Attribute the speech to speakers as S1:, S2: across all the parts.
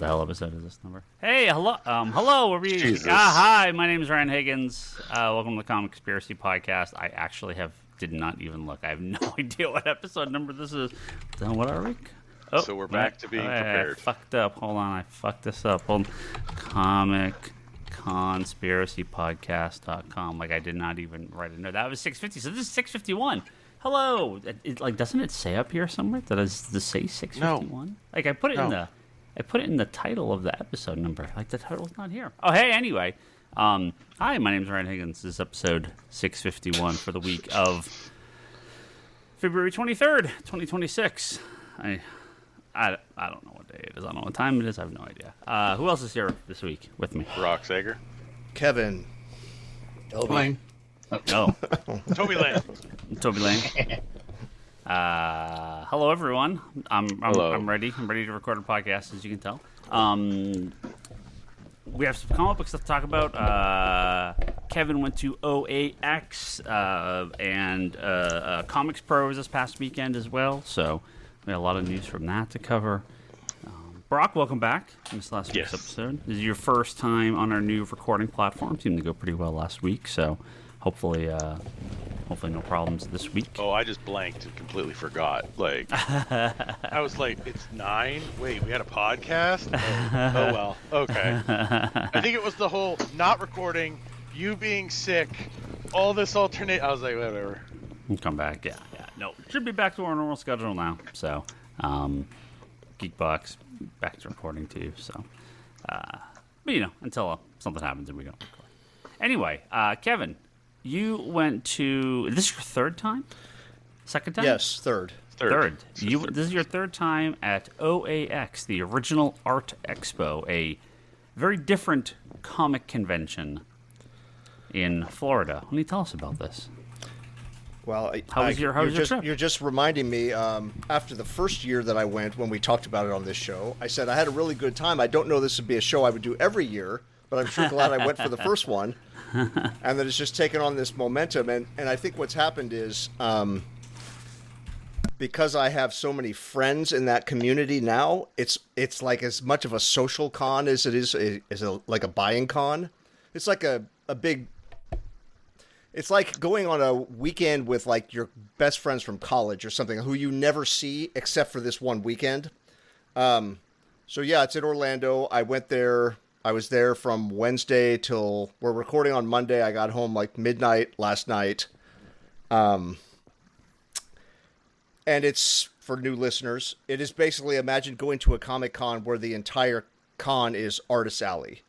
S1: the hell episode is this number? Hey, hello, hello. Are we?
S2: Jesus.
S1: Hi, my name is Ryan Higgins. Welcome to the ComicsPRO podcast. I actually did not even look. I have no idea what episode number this is. Then what are we? Oh,
S2: So we're back to being prepared.
S1: I fucked up. Hold on, I fucked this up. Hold on. ComicsPROpodcast.com. Like I did not even write a note. That was 650. So this is 651. Hello. Doesn't it say up here somewhere? Does it say 651? No. Like I put it in the title of the episode number. Like the title's not here. Oh hey, anyway. Hi, my name is Ryan Higgins. This is episode 651 for the week of February 23rd, 2026. I don't know what day it is. I don't know what time it is. I have no idea. Who else is here this week with me?
S2: Rock Sager.
S3: Kevin.
S4: Toby Lane.
S1: Oh.
S2: Toby Lane.
S1: Toby Lane. Hello, everyone.
S2: Hello.
S1: I'm ready. I'm ready to record a podcast, as you can tell. We have some comic book stuff to talk about. Kevin went to OAX and ComicsPRO this past weekend as well, so we had a lot of news from that to cover. Brock, welcome back in this last week's episode. This is your first time on our new recording platform. Seemed to go pretty well last week, so hopefully no problems this week.
S2: Oh, I just blanked and completely forgot. Like, I was like, it's 9? Wait, we had a podcast? Oh well, okay. I think it was the whole not recording, you being sick, all this alternate. I was like, whatever.
S1: We'll come back, yeah. No, should be back to our normal schedule now. So, Geekbox back to recording too. So, but until something happens and we don't record. Anyway, Kevin, you went to. Is this your third time? Second time?
S3: Yes, third.
S1: Third. This is your third time at OAX, the original Art Expo, a very different comic convention in Florida. Why don't you tell us about this?
S3: Well,
S1: how was your trip?
S3: You're just reminding me, after the first year that I went, when we talked about it on this show, I said I had a really good time. I don't know this would be a show I would do every year, but I'm sure glad I went for the first one. And that it's just taken on this momentum. And I think what's happened is, because I have so many friends in that community now, it's like as much of a social con as it is like a buying con. It's like a big... It's like going on a weekend with like your best friends from college or something who you never see except for this one weekend. So yeah, it's in Orlando. I went there. I was there from Wednesday till we're recording on Monday. I got home like midnight last night. And it's, for new listeners, it is basically, imagine going to a Comic Con where the entire con is Artist Alley.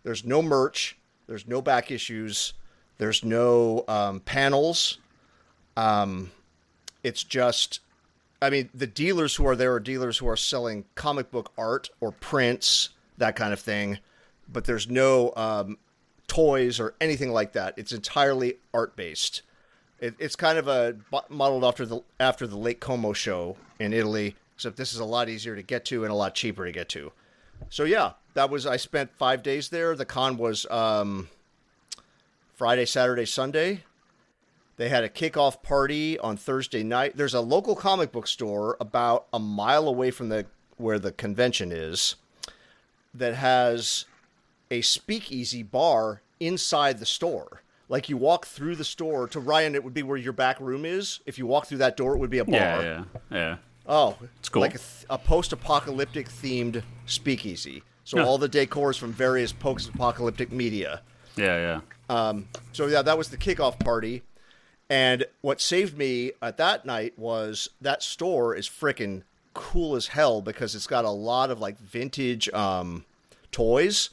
S3: There's no merch. There's no back issues. There's no panels. It's just, the dealers who are there are dealers who are selling comic book art or prints, that kind of thing. But there's no toys or anything like that. It's entirely art-based. It's kind of modeled after the Lake Como show in Italy, except this is a lot easier to get to and a lot cheaper to get to. So yeah, I spent 5 days there. The con was... Friday, Saturday, Sunday. They had a kickoff party on Thursday night. There's a local comic book store about a mile away from where the convention is that has a speakeasy bar inside the store. Like you walk through the store, to Ryan, it would be where your back room is. If you walk through that door, it would be a bar.
S1: Yeah.
S3: Oh,
S1: it's cool.
S3: Like a post-apocalyptic themed speakeasy. So all the decor is from various post-apocalyptic media.
S1: Yeah.
S3: So yeah, that was the kickoff party. And what saved me at that night was that store is freaking cool as hell because it's got a lot of like vintage toys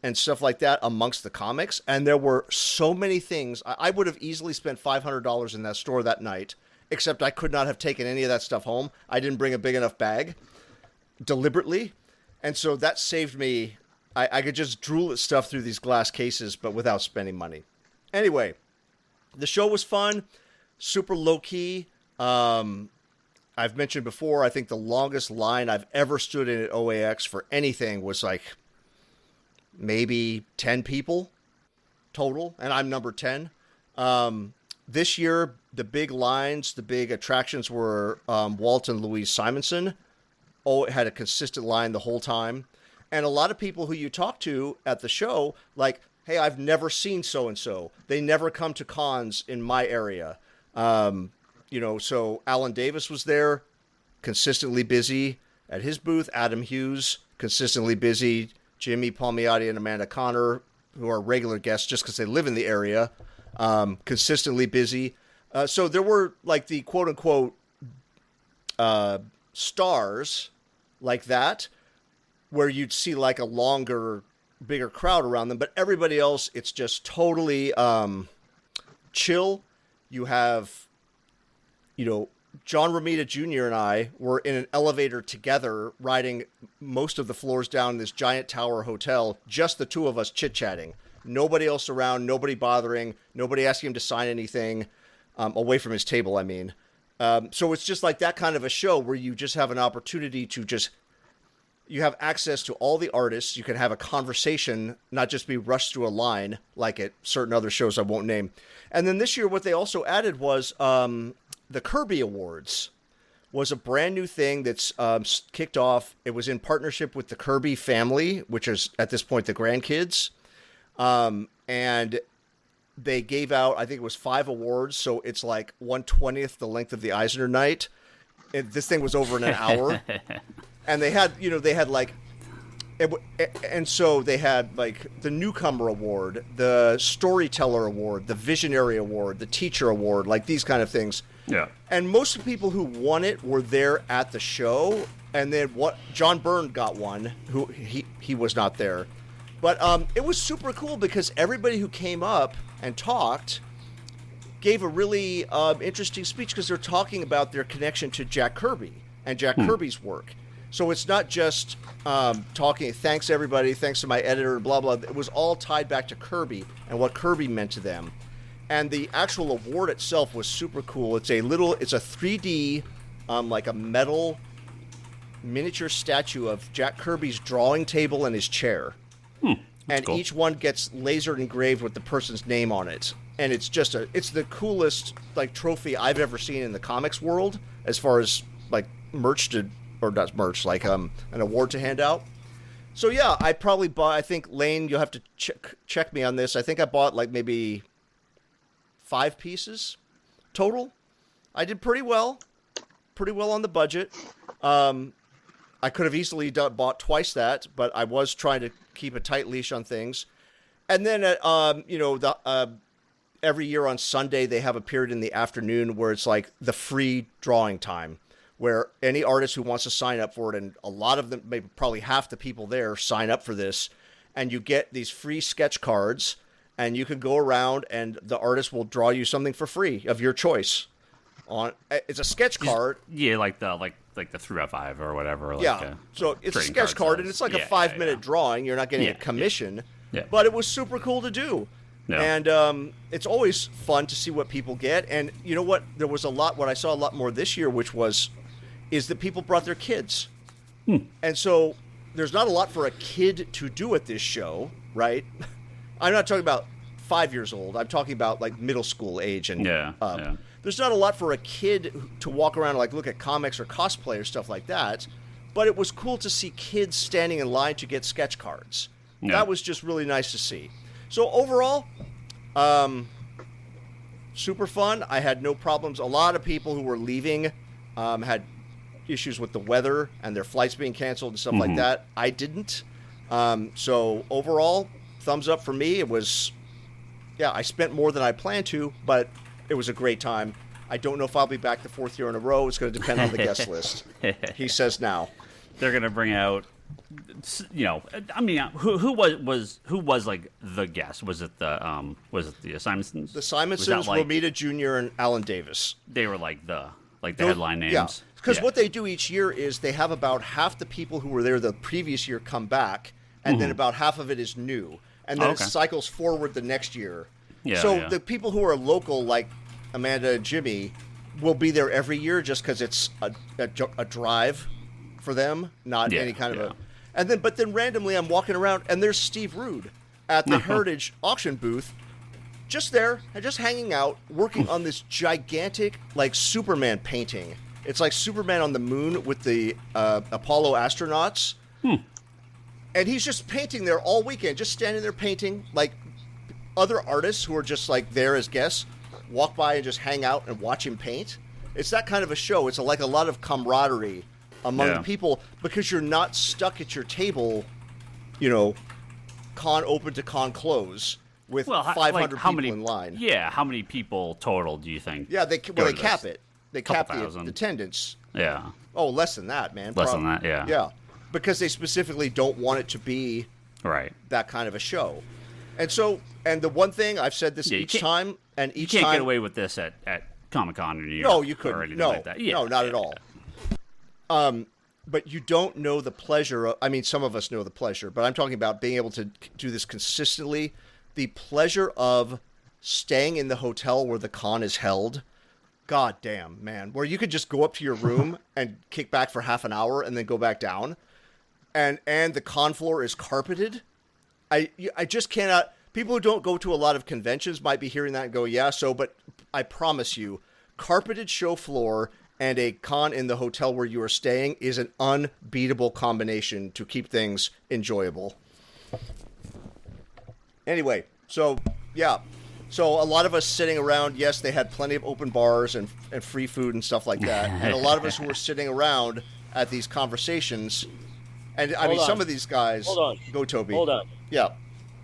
S3: and stuff like that amongst the comics. And there were so many things. I would have easily spent $500 in that store that night, except I could not have taken any of that stuff home. I didn't bring a big enough bag deliberately. And so that saved me. I could just drool at stuff through these glass cases, but without spending money. Anyway, the show was fun, super low-key. I've mentioned before, I think the longest line I've ever stood in at OAX for anything was like maybe 10 people total, and I'm number 10. This year, the big lines, the big attractions were Walt and Louise Simonson. Oh, it had a consistent line the whole time. And a lot of people who you talk to at the show, like, hey, I've never seen so-and-so. They never come to cons in my area. So Alan Davis was there, consistently busy at his booth. Adam Hughes, consistently busy. Jimmy Palmiotti and Amanda Connor, who are regular guests just because they live in the area, consistently busy. So there were, like, the quote-unquote stars like that, where you'd see, like, a longer, bigger crowd around them. But everybody else, it's just totally chill. You have, John Romita Jr. and I were in an elevator together, riding most of the floors down this giant tower hotel, just the two of us chit-chatting. Nobody else around, nobody bothering, nobody asking him to sign anything, away from his table, I mean. So it's just like that kind of a show where you just have an opportunity to you have access to all the artists. You can have a conversation, not just be rushed through a line like at certain other shows I won't name. And then this year, what they also added was the Kirby Awards was a brand new thing that's kicked off. It was in partnership with the Kirby family, which is at this point the grandkids. And they gave out, I think it was 5 awards. So it's like 1/20th the length of the Eisner Night. This thing was over in an hour. And they had, so they had, like, the Newcomer Award, the Storyteller Award, the Visionary Award, the Teacher Award, like these kind of things.
S1: Yeah.
S3: And most of the people who won it were there at the show. And then John Byrne got one, who he was not there. But it was super cool because everybody who came up and talked gave a really interesting speech because they're talking about their connection to Jack Kirby and Jack Kirby's work. So it's not just talking, thanks everybody, thanks to my editor, blah, blah. It was all tied back to Kirby and what Kirby meant to them. And the actual award itself was super cool. It's a 3D, like a metal miniature statue of Jack Kirby's drawing table and his chair. And cool. Each one gets laser engraved with the person's name on it. And it's just it's the coolest, like, trophy I've ever seen in the comics world as far as, like, or not merch, like an award to hand out. So yeah, I probably bought, I think, Lane, you'll have to check me on this. I think I bought like maybe 5 pieces total. I did pretty well on the budget. I could have easily bought twice that, but I was trying to keep a tight leash on things. And then, every year on Sunday, they have a period in the afternoon where it's like the free drawing time, where any artist who wants to sign up for it, and a lot of them, maybe probably half the people there, sign up for this, and you get these free sketch cards, and you can go around, and the artist will draw you something for free of your choice. It's a sketch card.
S1: Yeah, like the 3x5 or whatever. Like
S3: yeah, so it's a sketch card, and it's like a 5-minute drawing. You're not getting a commission, but it was super cool to do. Yeah. And it's always fun to see what people get. And you know what? There was what I saw a lot more this year, is that people brought their kids. And so there's not a lot for a kid to do at this show, right? I'm not talking about 5 years old. I'm talking about like middle school age and up. Yeah. There's not a lot for a kid to walk around and like look at comics or cosplay or stuff like that. But it was cool to see kids standing in line to get sketch cards. Yeah. That was just really nice to see. So overall, super fun. I had no problems. A lot of people who were leaving had issues with the weather and their flights being canceled and stuff like that. I didn't. So overall, thumbs up for me. It was, I spent more than I planned to, but it was a great time. I don't know if I'll be back the 4th year in a row. It's going to depend on the guest list. He says now.
S1: They're going to bring out, I mean, who was like the guest? Was it the Simonsons?
S3: The Simonsons, Romita Jr. and Alan Davis.
S1: They were like the headline names.
S3: Yeah, because what they do each year is they have about half the people who were there the previous year come back, and then about half of it is new, and then it cycles forward the next year. Yeah, so the people who are local, like Amanda and Jimmy, will be there every year just because it's a drive for them, not any kind of a. But then randomly I'm walking around and there's Steve Rude at the Heritage auction booth, just there, just hanging out, working on this gigantic like Superman painting. It's like Superman on the moon with the Apollo astronauts. And he's just painting there all weekend, just standing there painting. Like, other artists who are just, like, there as guests walk by and just hang out and watch him paint. It's that kind of a show. It's like a lot of camaraderie among the people because you're not stuck at your table, you know, con open to con close with 500 people in line.
S1: Yeah, how many people total do you think?
S3: Yeah, they cap it. They cap the attendance.
S1: Yeah.
S3: Oh, less than that, man.
S1: Less than that, yeah.
S3: Yeah, because they specifically don't want it to be that kind of a show. And so, and the one thing I've said this each time, and each time...
S1: You can't get away with this at Comic-Con in New York.
S3: No, you couldn't. No,
S1: like that.
S3: No, not at all. But you don't know the pleasure of, I mean, some of us know the pleasure, but I'm talking about being able to do this consistently. The pleasure of staying in the hotel where the con is held. God damn, man. Where you could just go up to your room and kick back for half an hour and then go back down. And the con floor is carpeted. I just cannot... People who don't go to a lot of conventions might be hearing that and go, yeah, so, but I promise you, carpeted show floor and a con in the hotel where you are staying is an unbeatable combination to keep things enjoyable. Anyway, so, yeah. So a lot of us sitting around, yes, they had plenty of open bars and free food and stuff like that. And a lot of us who were sitting around at these conversations, and I mean, some of these guys...
S4: Hold on.
S3: Go, Toby.
S4: Hold on.
S3: Yeah.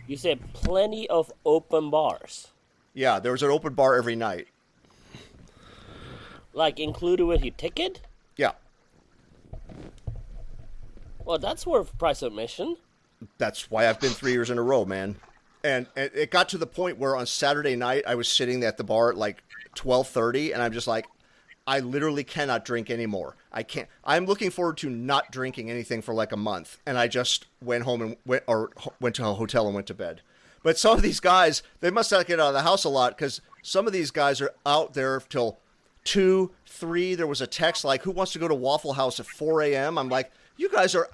S4: You said plenty of open bars.
S3: Yeah, there was an open bar every night.
S4: Like included with your ticket?
S3: Yeah.
S4: Well, that's worth price of admission.
S3: That's why I've been 3 years in a row, man. And it got to the point where on Saturday night I was sitting at the bar at like 12:30, and I'm just like, I literally cannot drink anymore. I can't. I'm looking forward to not drinking anything for like a month, and I just went home and went to a hotel and went to bed. But some of these guys, they must not get out of the house a lot because some of these guys are out there till 2, 3. There was a text like, "Who wants to go to Waffle House at 4 a.m.?" I'm like, you guys are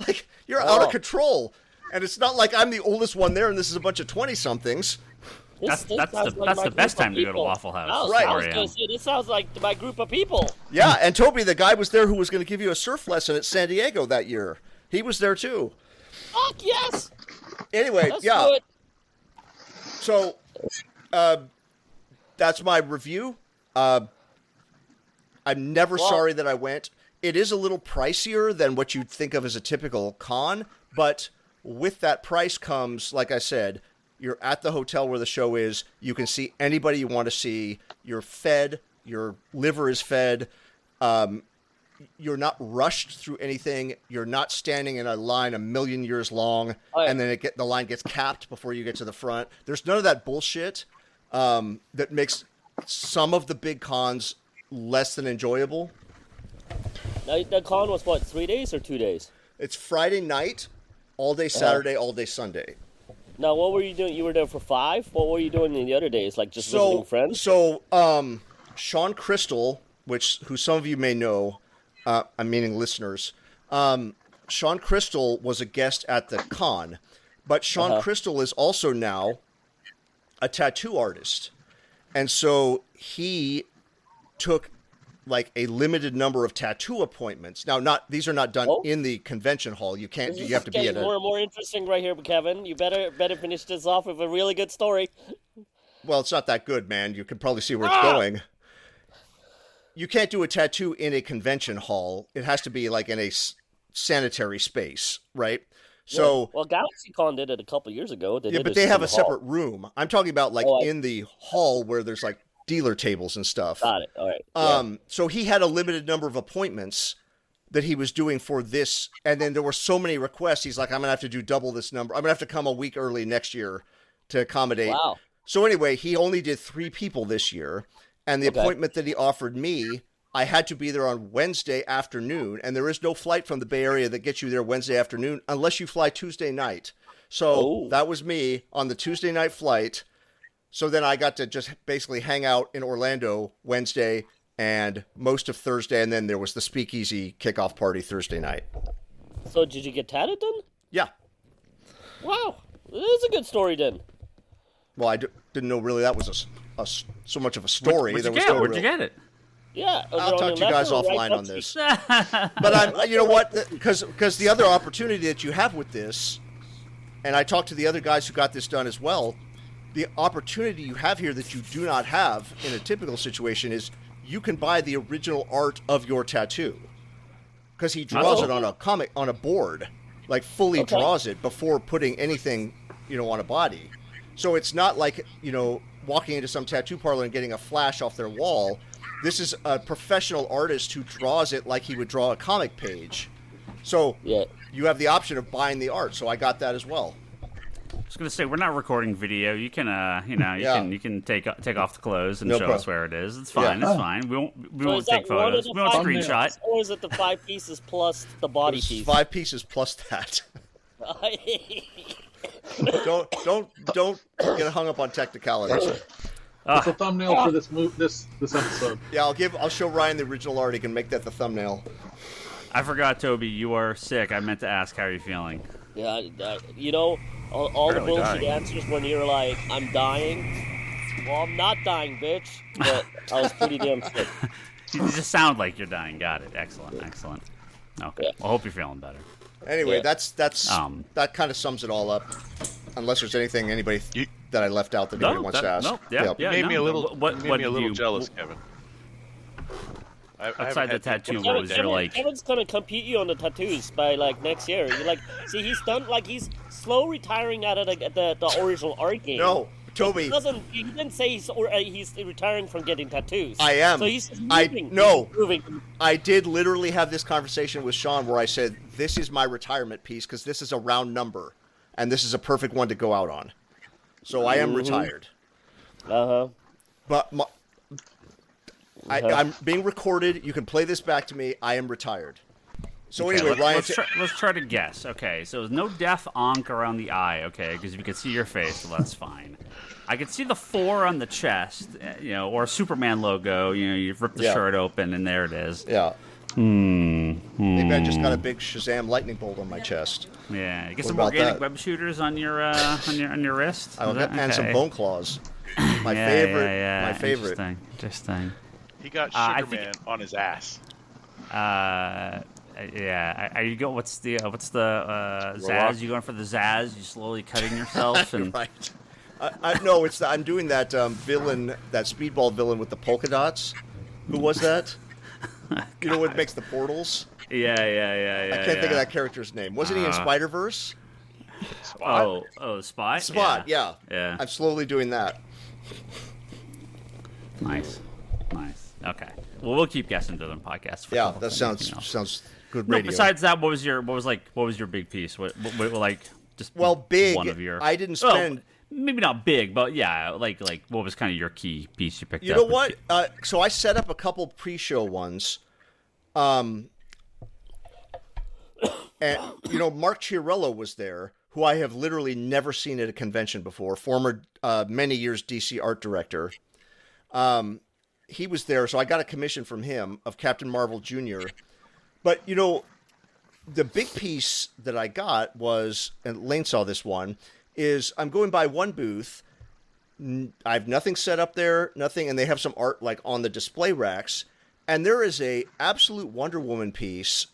S3: like, you're out of control. And it's not like I'm the oldest one there, and this is a bunch of 20-somethings.
S1: That's the best time to go to Waffle House.
S4: Right. I was going to say, this sounds like my group of people.
S3: Yeah, and Toby, the guy was there who was going to give you a surf lesson at San Diego that year. He was there too.
S4: Fuck yes.
S3: Anyway,
S4: That's
S3: yeah.
S4: good.
S3: So, that's my review. I'm never sorry that I went. It is a little pricier than what you'd think of as a typical con, but with that price comes, like I said, you're at the hotel where the show is. You can see anybody you want to see. You're fed. Your liver is fed. You're not rushed through anything. You're not standing in a line a million years long, and then the line gets capped before you get to the front. There's none of that bullshit that makes some of the big cons less than enjoyable.
S4: Now, the con was what, 3 days or 2 days?
S3: It's Friday night, all day Saturday, all day Sunday.
S4: Now, what were you doing? You were there for 5? What were you doing in the other days? Like just visiting friends?
S3: So, Sean Crystal, who some of you may know, I'm meaning listeners, Sean Crystal was a guest at the con, but Sean Crystal is also now a tattoo artist. And so he took like a limited number of tattoo appointments. Now, these are not done in the convention hall. You can't. You have to be at
S4: more and more interesting right here, Kevin. You better finish this off with a really good story.
S3: Well, it's not that good, man. You can probably see where it's going. You can't do a tattoo in a convention hall. It has to be like in a sanitary space, right? So,
S4: well, GalaxyCon did it a couple years ago.
S3: But they have a separate room. I'm talking about like in the hall where there's like dealer tables and stuff.
S4: Got it. All right.
S3: So he had a limited number of appointments that he was doing for this, and then there were so many requests. He's like, I'm gonna have to do double this number. I'm gonna have to come a week early next year to accommodate.
S4: Wow.
S3: So anyway, he only did 3 people this year, and the appointment that he offered me, I had to be there on Wednesday afternoon, and there is no flight from the Bay Area that gets you there Wednesday afternoon unless you fly Tuesday night. So that was me on the Tuesday night flight. So then I got to just basically hang out in Orlando Wednesday and most of Thursday, and then there was the speakeasy kickoff party Thursday night.
S4: So did you get tatted then?
S3: Yeah.
S4: Wow. It is a good story then.
S3: Well, I didn't know really that was so much of a story.
S1: Where'd you get it?
S4: Yeah,
S3: I'll talk to you guys offline on this. But you know what? Because the other opportunity that you have with this, and I talked to the other guys who got this done as well, the opportunity you have here that you do not have in a typical situation is you can buy the original art of your tattoo. Because he draws it on a board, like fully draws it before putting anything, on a body. So it's not like, walking into some tattoo parlor and getting a flash off their wall. This is a professional artist who draws it like he would draw a comic page. So you have the option of buying the art. So I got that as well.
S1: I was gonna say we're not recording video. You can, you can take off the clothes and show us where it is. It's fine. It's fine. We won't take photos. We won't screenshot.
S4: Or is it the 5 pieces plus the body piece?
S3: 5 pieces plus that. Don't get hung up on technicalities.
S5: It's a thumbnail for this episode.
S3: Yeah, I'll show Ryan the original art. He can make that the thumbnail.
S1: I forgot, Toby. You are sick. I meant to ask how you're feeling.
S4: Yeah, all the bullshit answers when you're like, I'm dying. Well, I'm not dying, bitch. But I was pretty damn sick.
S1: You just sound like you're dying. Got it. Excellent. Okay.
S4: Yeah.
S1: Well, I hope you're feeling better.
S3: Anyway, that kind of sums it all up. Unless there's anything that I left out that anybody wants to ask.
S1: No. Yeah.
S2: You made me a little jealous, Kevin.
S1: Outside the tattoo, what was your like?
S4: Kevin's gonna compete you on the tattoos by next year. You're see, he's done he's slow retiring out of the original art game.
S3: No, Toby.
S4: He didn't say he's retiring from getting tattoos.
S3: I am.
S4: So he's moving.
S3: I did literally have this conversation with Sean where I said, this is my retirement piece because this is a round number, and this is a perfect one to go out on. So I am retired. But I'm being recorded. You can play this back to me. I am retired. So anyway, Ryan...
S1: Let's try to guess. Okay, so no death onk around the eye, okay, because we can see your face, so that's fine. I can see the 4 on the chest, or a Superman logo. You've ripped the shirt open, and there it is.
S3: Yeah. Maybe I just got a big Shazam lightning bolt on my chest.
S1: Yeah, you get some organic web shooters on your on your wrist.
S3: And some bone claws. My favorite. My favorite.
S1: Interesting.
S2: He got Superman on his ass.
S1: Yeah. Are you going? What's the Zaz? You going for the Zaz? You slowly cutting yourself and
S3: right. No, I'm doing that villain, that speedball villain with the polka dots. Who was that? You know what makes the portals?
S1: Yeah.
S3: I can't think of that character's name. Wasn't he in Spider-Verse?
S1: Spot? Oh, Spy?
S3: Spot, yeah. I'm slowly doing that.
S1: Nice. Okay. Well, we'll keep guessing to them podcasts.
S3: Yeah, that sounds good radio.
S1: No, besides that, what was your big piece? What just
S3: big.
S1: One of your.
S3: I didn't spend.
S1: Maybe not big, but yeah, like what was kind of your key piece you picked up?
S3: You know what? So I set up a couple pre-show ones. And Mark Chiarello was there, who I have literally never seen at a convention before. Former many years DC art director. He was there, so I got a commission from him of Captain Marvel Jr. But the big piece that I got was, and Lane saw this one, is I'm going by one booth. I have nothing set up there, nothing, and they have some art on the display racks. And there is a absolute Wonder Woman piece.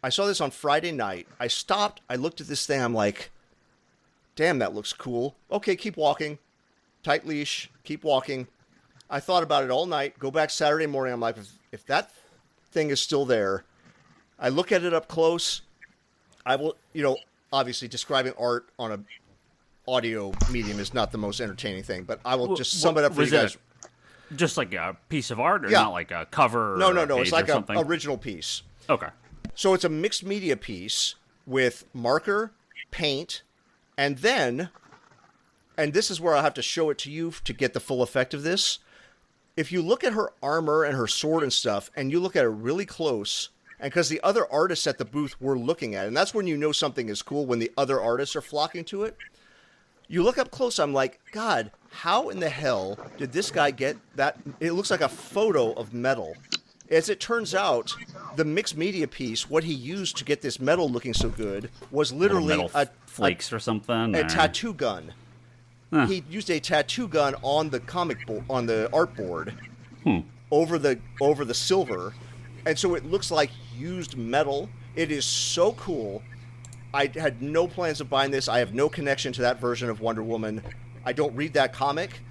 S3: I saw this on Friday night. I stopped. I looked at this thing. I'm like, damn, that looks cool. Okay, keep walking. Tight leash. Keep walking. I thought about it all night. Go back Saturday morning. I'm like, if that thing is still there, I look at it up close. I will, obviously describing art on a audio medium is not the most entertaining thing, but I will just sum it up for you guys.
S1: Just like a piece of art, or not like a cover?
S3: No. It's like an original piece.
S1: Okay.
S3: So it's a mixed media piece with marker, paint, and then, and this is where I'll have to show it to you to get the full effect of this. If you look at her armor and her sword and stuff, and you look at it really close, and because the other artists at the booth were looking at it, and that's when you know something is cool, when the other artists are flocking to it. You look up close, I'm like, God, how in the hell did this guy get that? It looks like a photo of metal. As it turns out, the mixed media piece, what he used to get this metal looking so good, was literally
S1: flakes or something.
S3: A tattoo gun. Huh. He used a tattoo gun on the comic board, on the art board, over the silver, and so it looks like used metal. It is so cool. I had no plans of buying this. I have no connection to that version of Wonder Woman. I don't read that comic,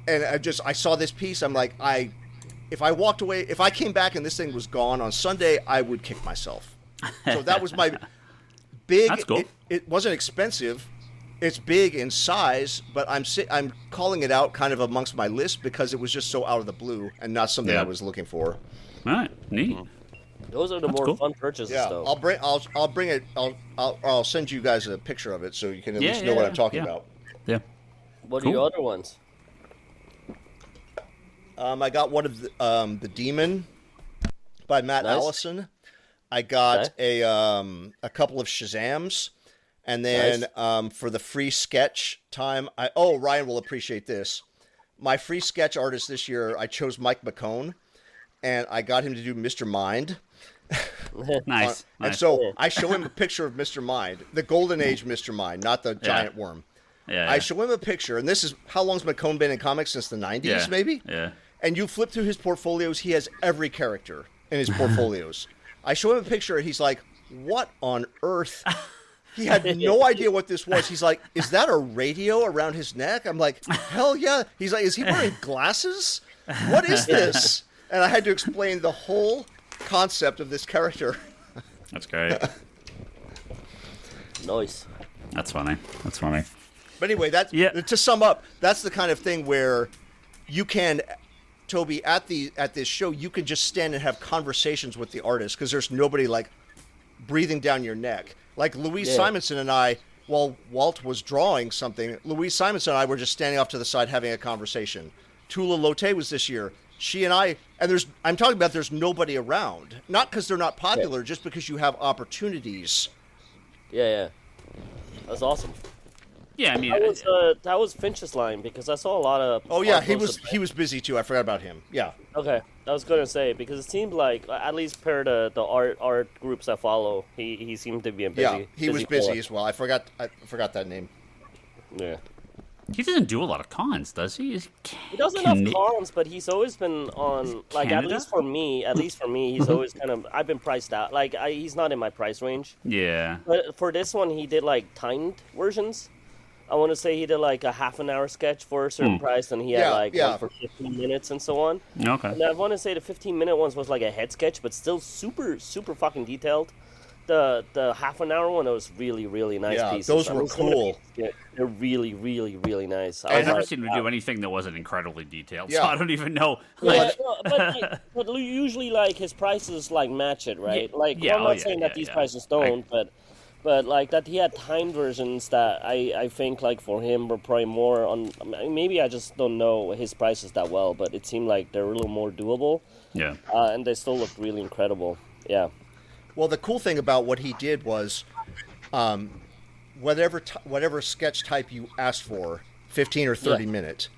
S3: and I saw this piece. I'm like, if I walked away, if I came back and this thing was gone on Sunday, I would kick myself. So that was my big.
S1: That's cool.
S3: It wasn't expensive. It's big in size, but I'm calling it out kind of amongst my list because it was just so out of the blue and not something I was looking for.
S1: All right, neat.
S4: Those are the more fun purchases, though.
S3: I'll bring it. I'll send you guys a picture of it so you can at least know what I'm talking about.
S1: Yeah.
S4: What are your other ones?
S3: I got one of the Demon by Matt Allison. I got a couple of Shazams, and then for the free sketch time, Ryan will appreciate this. My free sketch artist this year, I chose Mike McCone, and I got him to do Mr. Mind.
S1: Nice.
S3: And so I show him a picture of Mr. Mind, the Golden Age Mr. Mind, not the giant worm.
S1: Yeah.
S3: I show him a picture, and this is how long's McCone been in comics, since the 90s, maybe?
S1: Yeah.
S3: And you flip through his portfolios, he has every character in his portfolios. I show him a picture, and he's like, what on earth? He had no idea what this was. He's like, is that a radio around his neck? I'm like, hell yeah. He's like, is he wearing glasses? What is this? And I had to explain the whole concept of this character.
S1: That's great.
S4: Nice.
S1: That's funny.
S3: But anyway, to sum up, that's the kind of thing where you can, Toby, at this show, you can just stand and have conversations with the artist because there's nobody like breathing down your neck. Like Louise Simonson and I, while Walt was drawing something, Louise Simonson and I were just standing off to the side having a conversation. Tula Lotte was this year. She and I, and I'm talking about there's nobody around. Not because they're not popular, just because you have opportunities.
S4: Yeah. That's awesome.
S1: Yeah, I mean,
S4: that was Finch's line because I saw a lot of.
S3: Oh yeah, he was busy too. I forgot about him. Yeah.
S4: Okay, I was gonna say because it seemed like at least per the art groups I follow, he seemed to be busy.
S3: Yeah, he was busy as well. I forgot that name.
S4: Yeah.
S1: He doesn't do a lot of cons, does he?
S4: He doesn't have cons, but he's always been on like
S1: Canada?
S4: At least for me, he's always kind of. I've been priced out. Like he's not in my price range.
S1: Yeah.
S4: But for this one, he did like timed versions. I want to say he did like a half an hour sketch for a certain price, and he had one for 15 minutes and so on.
S1: Okay.
S4: And I want to say the 15-minute ones was like a head sketch, but still super, super fucking detailed. The half an hour one was really, really nice pieces.
S3: Those were cool.
S4: They're really, really, really nice.
S1: I've never seen him do anything that wasn't incredibly detailed, so I don't even know.
S4: But usually, like, his prices, like, match it, right? I'm not saying that these prices don't, but like that he had timed versions that I think like for him were probably more on. Maybe I just don't know his prices that well, but it seemed like they're a little more doable.
S1: Yeah.
S4: And they still look really incredible. Yeah.
S3: Well, the cool thing about what he did was, whatever sketch type you asked for, 15 or 30 minutes,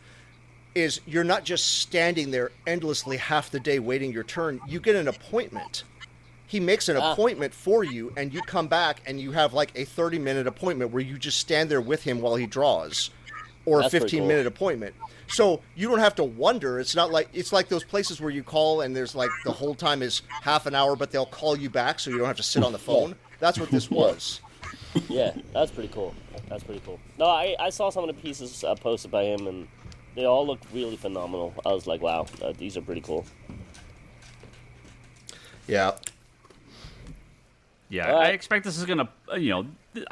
S3: is you're not just standing there endlessly half the day waiting your turn. You get an appointment. He makes an appointment for you, and you come back, and you have like a 30-minute appointment where you just stand there with him while he draws, or
S4: That's
S3: a 15-minute appointment. So you don't have to wonder. It's like those places where you call, and there's like the whole time is half an hour, but they'll call you back, so you don't have to sit on the phone. That's what this was.
S4: Yeah, that's pretty cool. No, I saw some of the pieces posted by him, and they all looked really phenomenal. I was like, wow, these are pretty cool.
S3: Yeah.
S1: Yeah, I expect this is going to,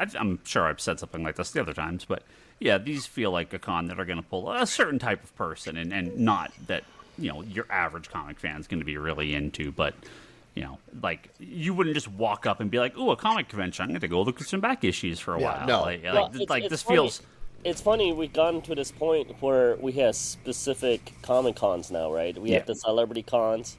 S1: I'm sure I've said something like this the other times, but yeah, these feel like a con that are going to pull a certain type of person and not that, your average comic fan is going to be really into, but, like, you wouldn't just walk up and be like, ooh, a comic convention, I'm going to go look at some back issues for a while.
S3: No.
S1: This feels...
S4: It's funny, we've gotten to this point where we have specific comic cons now, right? We have the celebrity cons.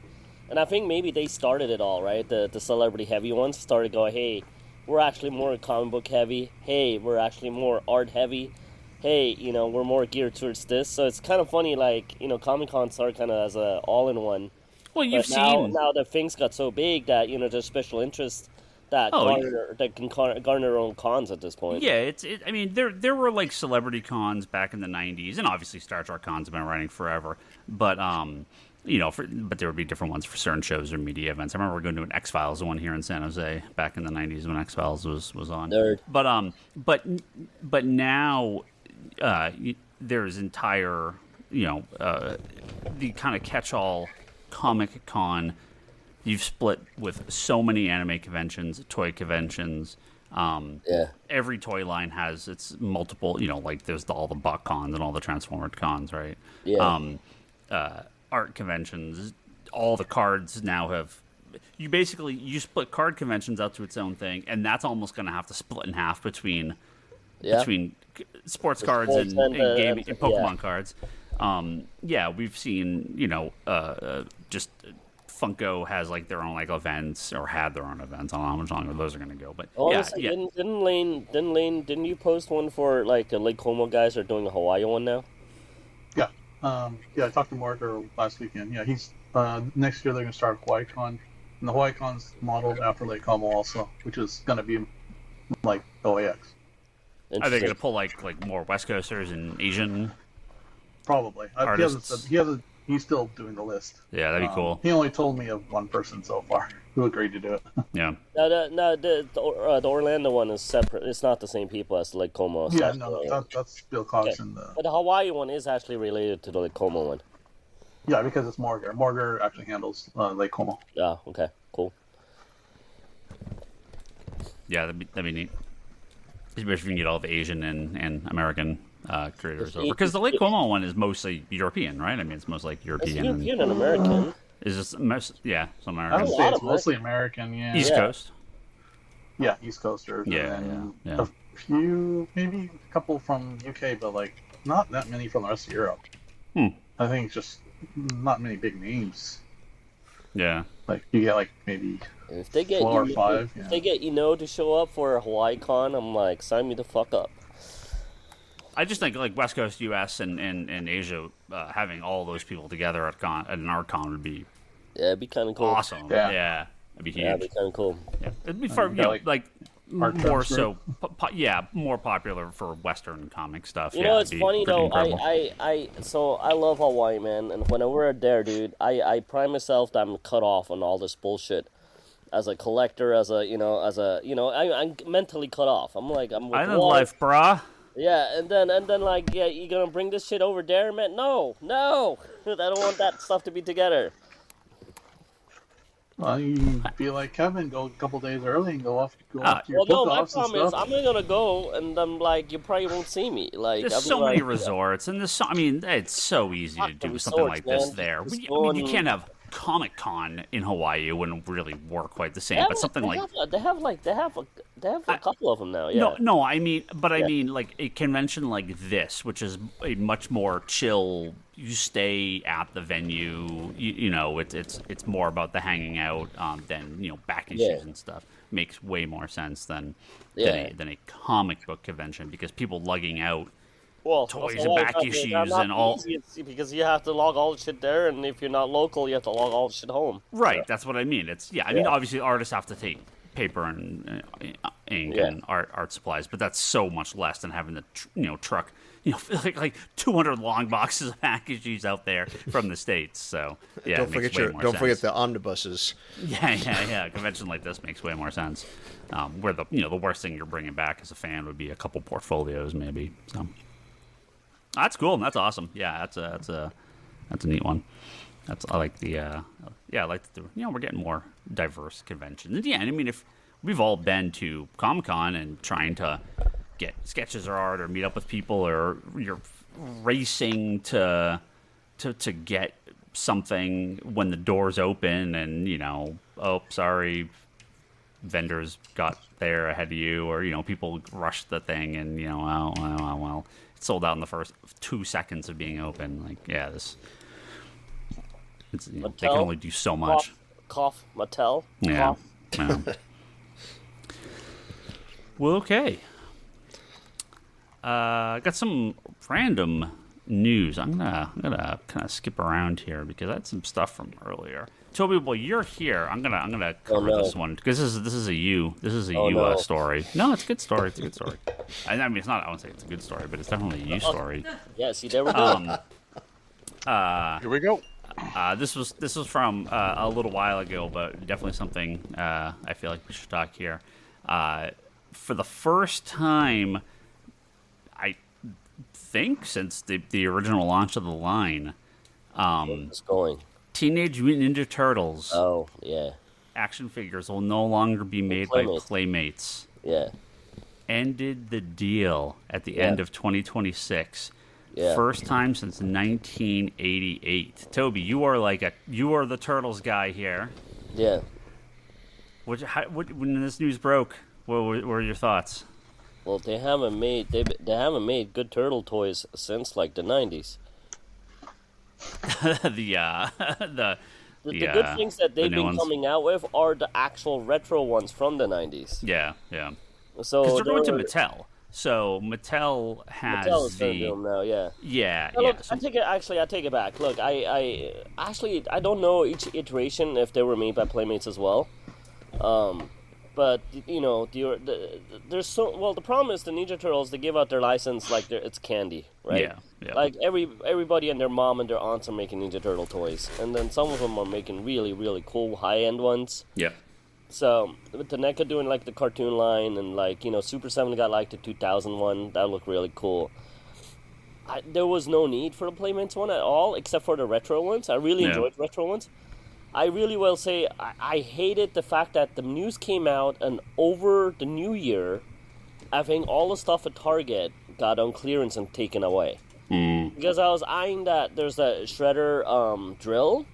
S4: And I think maybe they started it all, right? The celebrity heavy ones started going, hey, we're actually more comic book heavy. Hey, we're actually more art heavy. Hey, we're more geared towards this. So it's kind of funny, like, Comic Con started kind of as a all-in-one.
S1: Well, you've
S4: now,
S1: seen...
S4: Now that things got so big that, there's special interest that can garner their own cons at this point.
S1: Yeah, I mean, there were like celebrity cons back in the '90s, and obviously Star Trek cons have been running forever. But but there would be different ones for certain shows or media events. I remember going to an X-Files one here in San Jose back in the '90s when X-Files was on.
S4: Nerd.
S1: But now there's entire the kind of catch-all comic con. You've split with so many anime conventions, toy conventions. Every toy line has its multiple, like there's all the Buck cons and all the Transformer cons, right?
S4: Yeah.
S1: Art conventions, all the cards now have. You split card conventions out to its own thing, and that's almost going to have to split in half between sports cards and gaming and Pokemon cards. We've seen just. Funko has like their own like events or had their own events. I don't know how much longer those are going to go, but
S4: honestly, didn't you post one for like the Lake Como guys are doing a Hawaii one now?
S5: Yeah, I talked to Marker last weekend. Yeah, he's next year they're going to start Hawaii Con, and the Hawaii Con's modeled after Lake Como also, which is going to be like OAX.
S1: Are they going to pull like more West Coasters and Asian?
S5: Probably.
S1: Artists?
S5: He's still doing the list.
S1: Yeah, that'd be cool.
S5: He only told me of one person so far who agreed to do it.
S1: Yeah.
S4: No, the Orlando one is separate. It's not the same people as the Lake Como.
S5: Yeah, that's Bill Cox and
S4: But the Hawaii one is actually related to the Lake Como one.
S5: Yeah, because it's Morgar. Morgar actually handles Lake Como.
S4: Yeah. Okay. Cool.
S1: Yeah, that'd be neat. Especially if you can get all the Asian and American creators over, because the Lake Como one is mostly European, right? I mean, it's mostly like European.
S4: It's European and American.
S1: Is this some American?
S5: I would say it's mostly American. Yeah.
S1: East Coast.
S5: Yeah, East Coasters.
S1: Yeah.
S5: A few, maybe a couple from UK, but like not that many from the rest of Europe. I think it's just not many big names.
S1: Yeah.
S5: Like you get like maybe
S4: if they get
S5: 4 or 5.
S4: If they get to show up for a Hawaii Con, I'm like, sign me the fuck up.
S1: I just think like West Coast, U.S. and Asia, having all those people together at an art con would be
S4: it'd be kind of cool.
S1: Awesome. Yeah, it'd be huge.
S4: Yeah, it'd be kind of cool.
S1: Yeah. It'd be far, like more so, more popular for Western comic stuff.
S4: It's funny though. I love Hawaii, man, and when we're there, dude, I pride myself that I'm cut off on all this bullshit. As a collector, I'm mentally cut off. I'm like,
S1: Island life, brah.
S4: Yeah, and then like, you gonna bring this shit over there, man? No, I don't want that stuff to be together.
S5: Well, you be like Kevin, go a couple days early and go off to your
S4: my problem is I'm gonna go, and I'm like, you probably won't see me. Like,
S1: there's so many resorts, and it's so easy to do something like this there. You can't have Comic Con in Hawaii. It wouldn't really work quite the same. But something
S4: they have a couple of them now. Yeah.
S1: No, I mean like a convention like this, which is a much more chill. You stay at the venue. It's more about the hanging out than back issues and stuff. Makes way more sense than a comic book convention, because people lugging out toys and back issues and all.
S4: Because you have to log all the shit there, and if you're not local, you have to log all the shit home.
S1: Right, that's what I mean. I mean, obviously, artists have to take paper and ink and art supplies, but that's so much less than having the truck. Like 200 long boxes of pack issues out there from the States. So
S3: don't forget the omnibuses.
S1: Yeah. A convention like this makes way more sense. Where the worst thing you're bringing back as a fan would be a couple portfolios, maybe. So. That's cool. That's awesome. Yeah, that's a neat one. I like the we're getting more diverse conventions. And I mean, if we've all been to Comic-Con and trying to get sketches or art or meet up with people, or you're racing to get something when the doors open, and sorry, vendors got there ahead of you, or people rushed the thing, and well, it sold out in the first 2 seconds of being open. Like, they can only do so much.
S4: Cough, Mattel.
S1: Yeah. Well, okay. Got some random news. I'm gonna kind of skip around here because I had some stuff from earlier. Toby, well, you're here. I'm gonna cover this one because this is a you story. No, it's a good story. It's a good story. I mean, it's not. I won't say it's a good story, but it's definitely a you story.
S4: Yeah, see, there we go.
S2: Here we go.
S1: This was from a little while ago, but definitely something I feel like we should talk here. For the first time, I think since the original launch of the line,
S4: It's going.
S1: Teenage Mutant Ninja Turtles
S4: Oh, yeah.
S1: action figures will no longer be made by Playmates.
S4: Yeah.
S1: Ended the deal at the end of 2026.
S4: Yeah.
S1: First time since 1988. Toby, you are the Turtles guy here.
S4: Yeah.
S1: When this news broke, what were your thoughts?
S4: Well, they haven't made good turtle toys since like the 90s.
S1: The
S4: good things that they've been coming out with are the actual retro ones from the 90s.
S1: Yeah.
S4: So
S1: because they're going to Mattel. So Mattel has
S4: Mattel is going to do them now, yeah.
S1: Yeah,
S4: now, look,
S1: So,
S4: I take it back. Look, I don't know each iteration if they were made by Playmates as well. But you know, there's the problem is the Ninja Turtles, they give out their license like it's candy, right?
S1: Yeah.
S4: Like everybody and their mom and their aunts are making Ninja Turtle toys, and then some of them are making really really cool high end ones.
S1: Yeah.
S4: So with the NECA doing like the cartoon line, and like Super 7 got like the 2001, that looked really cool. There was no need for the Playmates one at all, except for the retro ones. I really enjoyed the retro ones. I really will say I hated the fact that the news came out and over the new year, I think all the stuff at Target got on clearance and taken away. Because I was eyeing that there's a Shredder drill,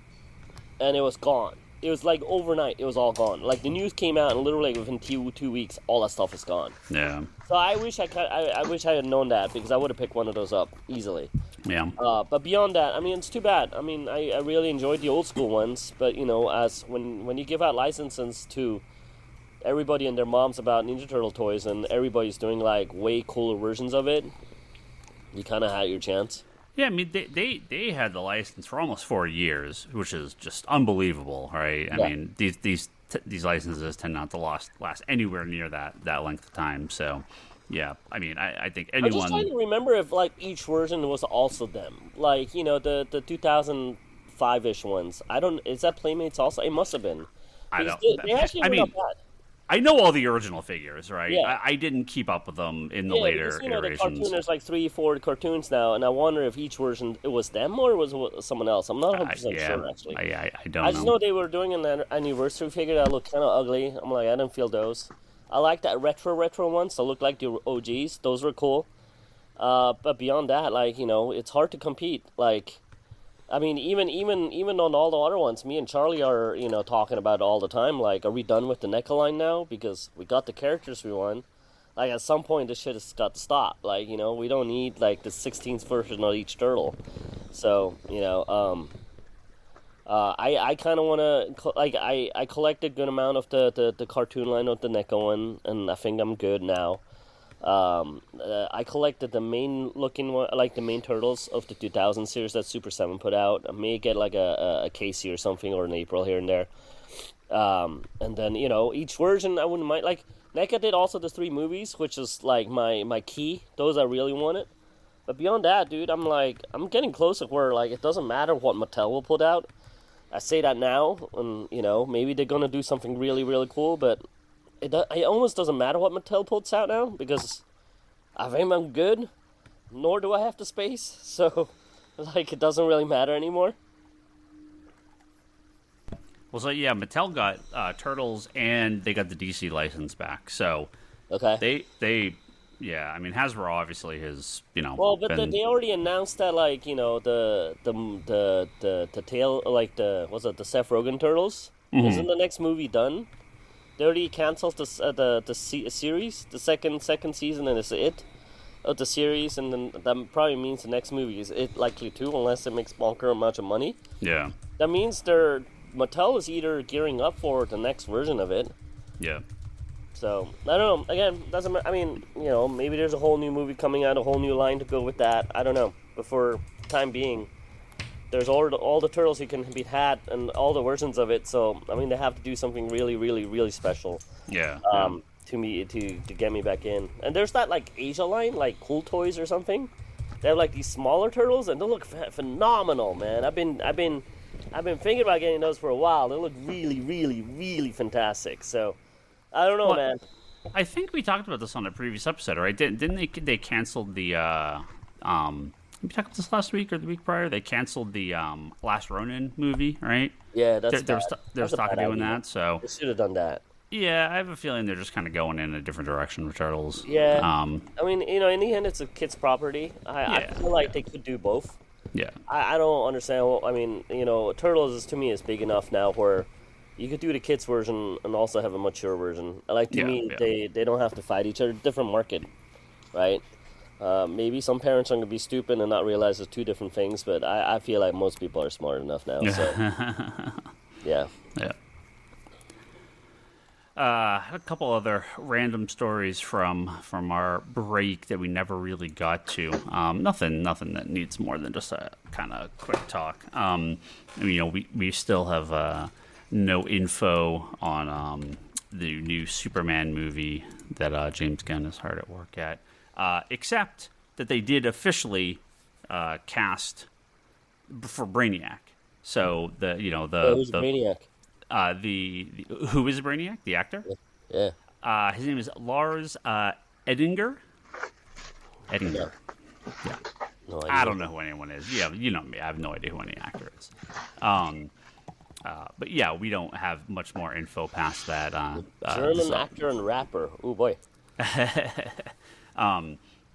S4: and it was gone. It was like overnight, it was all gone. Like the news came out and literally within 2 weeks, all that stuff is gone.
S1: Yeah.
S4: So I wish I had known that because I would have picked one of those up easily.
S1: Yeah.
S4: But beyond that, I mean, it's too bad. I mean, I really enjoyed the old school ones, but as when you give out licenses to everybody and their moms about Ninja Turtle toys, and everybody's doing like way cooler versions of it, you kind of had your chance.
S1: Yeah, I mean, they had the license for almost 4 years, which is just unbelievable, right? I mean, these licenses tend not to last anywhere near that length of time. So, yeah, I mean, I think anyone.
S4: I'm just trying to remember if like each version was also them, like the 2005-ish ones. Is that Playmates also? It must have been.
S1: I don't.
S4: They actually were not bad.
S1: I know all the original figures, right?
S4: Yeah.
S1: I didn't keep up with them in the later
S4: because,
S1: iterations.
S4: The cartoon, there's like 3-4 cartoons now, and I wonder if each version it was them or was it someone else. I'm not 100% sure actually.
S1: I don't know.
S4: I just know they were doing an anniversary figure that looked kind of ugly. I'm like, I didn't feel those. I like that retro ones that look like the OGs. Those were cool. But beyond that, like it's hard to compete. Like, I mean, even on all the other ones, me and Charlie are talking about it all the time. Like, are we done with the NECA line now? Because we got the characters we want. Like, at some point, this shit has got to stop. Like, we don't need like the 16th version of each turtle. So, I kind of want to I collected a good amount of the cartoon line of the NECA one, and I think I'm good now. I collected the main looking one, like the main turtles of the 2000 series that Super 7 put out. I may get like a Casey or something, or an April here and there. And then each version I wouldn't mind. Like NECA did also the 3 movies, which is like my key. Those I really wanted. But beyond that, dude, I'm getting close to where like it doesn't matter what Mattel will put out. I say that now, and maybe they're gonna do something really really cool, but. It almost doesn't matter what Mattel puts out now, because I think I'm good, nor do I have the space, so, like, it doesn't really matter anymore.
S1: Well, so, yeah, Mattel got Turtles, and they got the DC license back, so...
S4: Okay.
S1: Yeah, I mean, Hasbro obviously has,
S4: Well, but they already announced that, like, the tail, like, the Seth Rogen Turtles? Mm-hmm. Isn't the next movie done? They already canceled the series, the second season, and it's it of the series, and then that probably means the next movie is it likely too, unless it makes bonker amount of money.
S1: Yeah.
S4: That means Mattel is either gearing up for the next version of it.
S1: Yeah.
S4: So I don't know. Again, doesn't. I mean, maybe there's a whole new movie coming out, a whole new line to go with that. I don't know. but for time being, there's all the turtles you can be had and all the versions of it. So I mean, they have to do something really, really, really special.
S1: Yeah.
S4: To me to get me back in. And there's that like Asia line, like Cool Toys or something. They have like these smaller turtles, and they look phenomenal, man. I've been thinking about getting those for a while. They look really, really, really fantastic. So I don't know, man.
S1: I think we talked about this on a previous episode, right? Didn't they canceled the we talked about this last week or the week prior? They canceled the Last Ronin movie, right?
S4: Yeah, that's
S1: there was talk of doing that. So
S4: they should have done that.
S1: Yeah, I have a feeling they're just kind of going in a different direction with Turtles.
S4: Yeah. I mean, in the end, it's a kid's property. I feel like they could do both.
S1: Yeah.
S4: I don't understand. I mean, Turtles is, to me, is big enough now where you could do the kids version and also have a mature version. Like, to me, they don't have to fight each other. Different market, right? Maybe some parents are going to be stupid and not realize it's two different things, but I feel like most people are smart enough now. So, yeah.
S1: Yeah. A couple other random stories from our break that we never really got to. Nothing that needs more than just a kind of quick talk. We still have no info on the new Superman movie that James Gunn is hard at work at, except that they did officially cast for Brainiac. So
S4: who's Brainiac?
S1: Who is Brainiac? The actor?
S4: Yeah.
S1: His name is Lars Edinger. Edinger. Yeah.
S4: No idea.
S1: I don't know who anyone is. Yeah, you know me. I have no idea who any actor is. But yeah, we don't have much more info past that.
S4: German actor and rapper. Oh boy.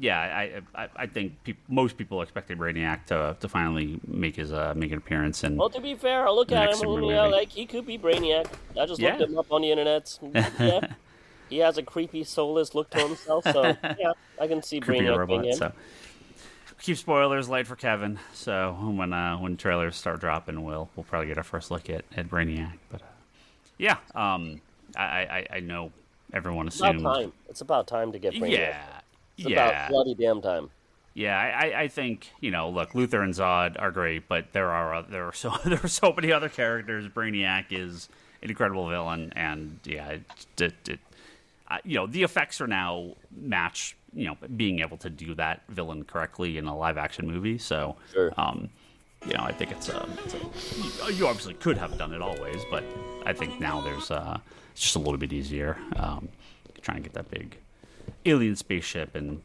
S1: Yeah, I think most people expected Brainiac to finally make an appearance. And
S4: well, to be fair, I'll look at him and like he could be Brainiac. I just looked him up on the internet. Yeah, he has a creepy, soulless look to himself. So yeah, I can see
S1: creepy
S4: Brainiac
S1: robot,
S4: being him.
S1: So. Keep spoilers light for Kevin. So when trailers start dropping, we'll probably get our first look at Brainiac. But yeah, I know everyone assumed
S4: it's about time to get Brainiac.
S1: Yeah.
S4: It's about bloody damn time.
S1: Yeah, I think look, Luthor and Zod are great, but there are so many other characters. Brainiac is an incredible villain, and the effects are now match being able to do that villain correctly in a live action movie. So,
S4: sure.
S1: I think it's you obviously could have done it always, but I think now there's it's just a little bit easier trying to get that big alien spaceship and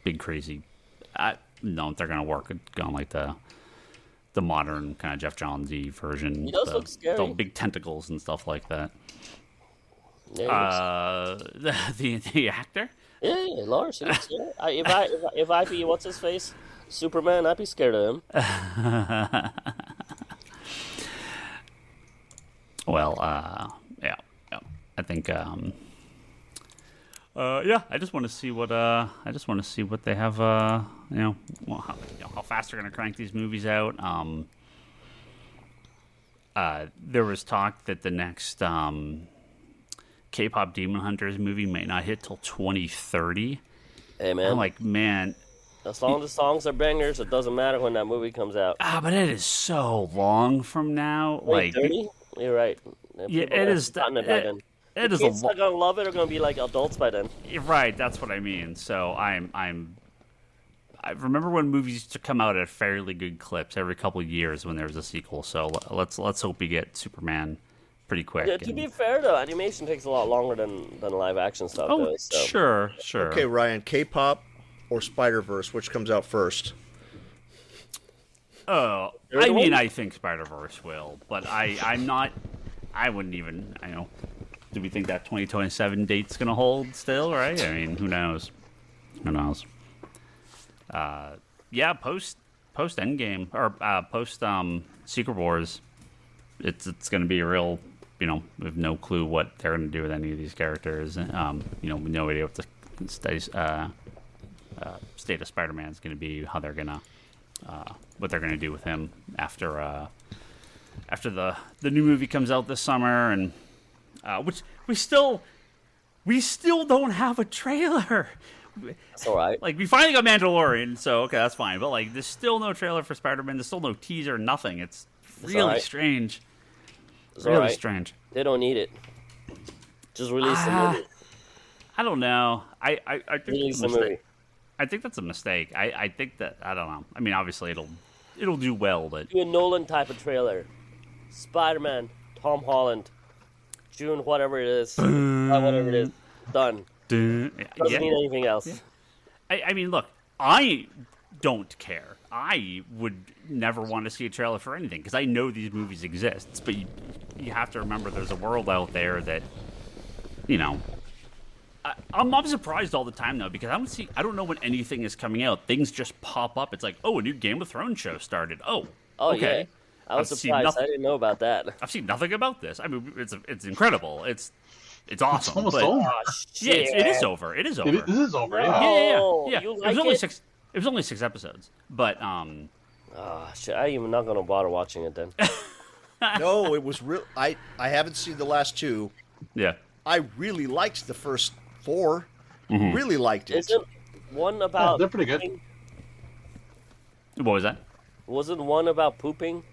S1: big crazy. No, they're gonna work on like the modern kind of Jeff Johns-y version.
S4: He does look scary.
S1: The big tentacles and stuff like that.
S4: Yeah,
S1: the actor.
S4: Yeah, Lars. He looks scary. If I be what's his face, Superman, I'd be scared of him.
S1: Well, yeah. I think. I just want to see what they have. How fast they're gonna crank these movies out. There was talk that the next K-pop Demon Hunters movie might not hit till 2030.
S4: Hey man,
S1: I'm like, man.
S4: As long as the songs are bangers, it doesn't matter when that movie comes out.
S1: But it is so long from now.
S4: Wait, 30? You're right.
S1: Yeah, it is. It is
S4: kids are gonna love it. Are gonna be like adults by then.
S1: Right, that's what I mean. So I remember when movies used to come out at fairly good clips every couple of years when there was a sequel. So let's hope we get Superman pretty quick.
S4: Yeah, to be fair though, animation takes a lot longer than live action stuff.
S1: Oh,
S4: does, so.
S1: Sure.
S3: Okay, Ryan, K-pop or Spider-Verse, which comes out first?
S1: Oh, I think Spider-Verse will, but I'm not. I wouldn't even. Do we think that 2027 date's going to hold still, right? I mean, who knows? Post Endgame, or post Secret Wars, it's going to be a real, we have no clue what they're going to do with any of these characters. We have no idea what the state of Spider-Man is going to be, how they're going to, what they're going to do with him after the new movie comes out this summer, and which we still don't have a trailer.
S4: That's all right.
S1: Like, we finally got Mandalorian, so okay, that's fine. But like, there's still no trailer for Spider-Man. There's still no teaser, nothing. It's really strange.
S4: It's
S1: really
S4: all right.
S1: strange.
S4: They don't need it. Just release the movie.
S1: I don't know. I think
S4: Release
S1: that's
S4: the
S1: a
S4: movie.
S1: mistake. I think that's a mistake. I think that I don't know. I mean, obviously it'll do well, but
S4: Do a Nolan type of trailer. Spider-Man, Tom Holland, June, whatever it is. Whatever it is. Done. Doesn't need anything else.
S1: Yeah. I mean, look, I don't care. I would never want to see a trailer for anything because I know these movies exist. But you have to remember there's a world out there that, you know. I'm surprised all the time though because I don't know when anything is coming out. Things just pop up. It's like, oh, a new Game of Thrones show started. Oh, okay.
S4: Yeah. I was surprised. I didn't know about that.
S1: I've seen nothing about this. I mean, it's incredible. It's awesome.
S5: It's almost
S1: but,
S5: over.
S1: Yeah, it is over. It is over.
S5: It is over. Yeah.
S1: Yeah.
S4: You
S1: It
S4: like
S1: was only
S4: it?
S1: 6. It was only 6 episodes, but
S4: Shit, I'm even not gonna bother watching it then.
S3: No, it was real. I haven't seen the last 2.
S1: yeah.
S3: I really liked the first 4. Really liked it.
S4: Isn't one about?
S5: they're pretty good.
S4: pooping?
S1: What was that?
S4: Wasn't one about pooping?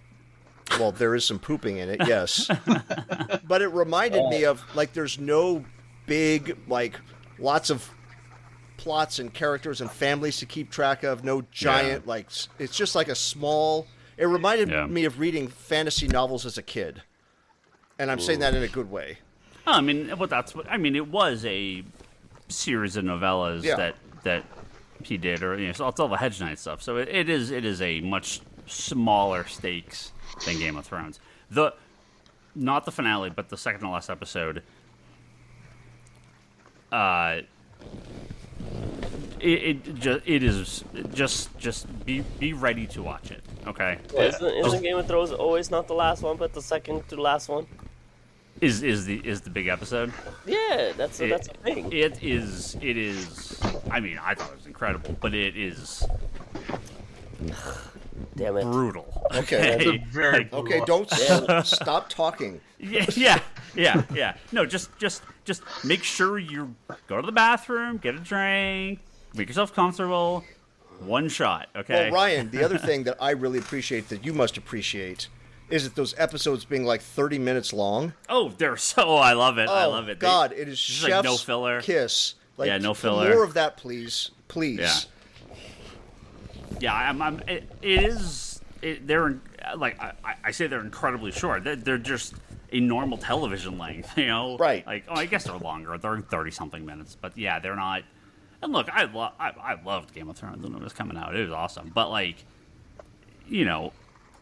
S3: Well, there is some pooping in it, yes. But it reminded me of, like, there's no big, like, lots of plots and characters and families to keep track of. No giant, like, it's just like a small... It reminded me of reading fantasy novels as a kid. And I'm saying that in a good way.
S1: I mean, it was a series of novellas that he did, or so it's all the Hedge Knight stuff. So it is a much smaller stakes than Game of Thrones. Not the finale, but the second to last episode. It is just be ready to watch it. Okay.
S4: Well, isn't Game of Thrones always not the last one, but the second to last one?
S1: Is the big episode?
S4: Yeah, that's a thing.
S1: It is. I mean, I thought it was incredible, but it is
S4: Damn it.
S3: Okay.
S1: brutal.
S5: It's very brutal.
S3: Okay, don't stop talking.
S1: Yeah. No, just make sure you go to the bathroom, get a drink, make yourself comfortable. One shot, okay?
S3: Well, Ryan, the other thing that I really appreciate that you must appreciate is that those episodes being like 30 minutes long.
S1: Oh, I love it. I love it.
S3: God, it is
S1: just
S3: chef's
S1: like no filler.
S3: kiss. Like,
S1: Yeah, no filler.
S3: More of that, please. Please.
S1: Yeah. It is. They're like I say they're incredibly short. They're just a normal television length, you know?
S3: Right.
S1: Like, I guess they're longer. They're 30-something minutes, but yeah, they're not. And look, I loved Game of Thrones when it was coming out. It was awesome, but like, you know,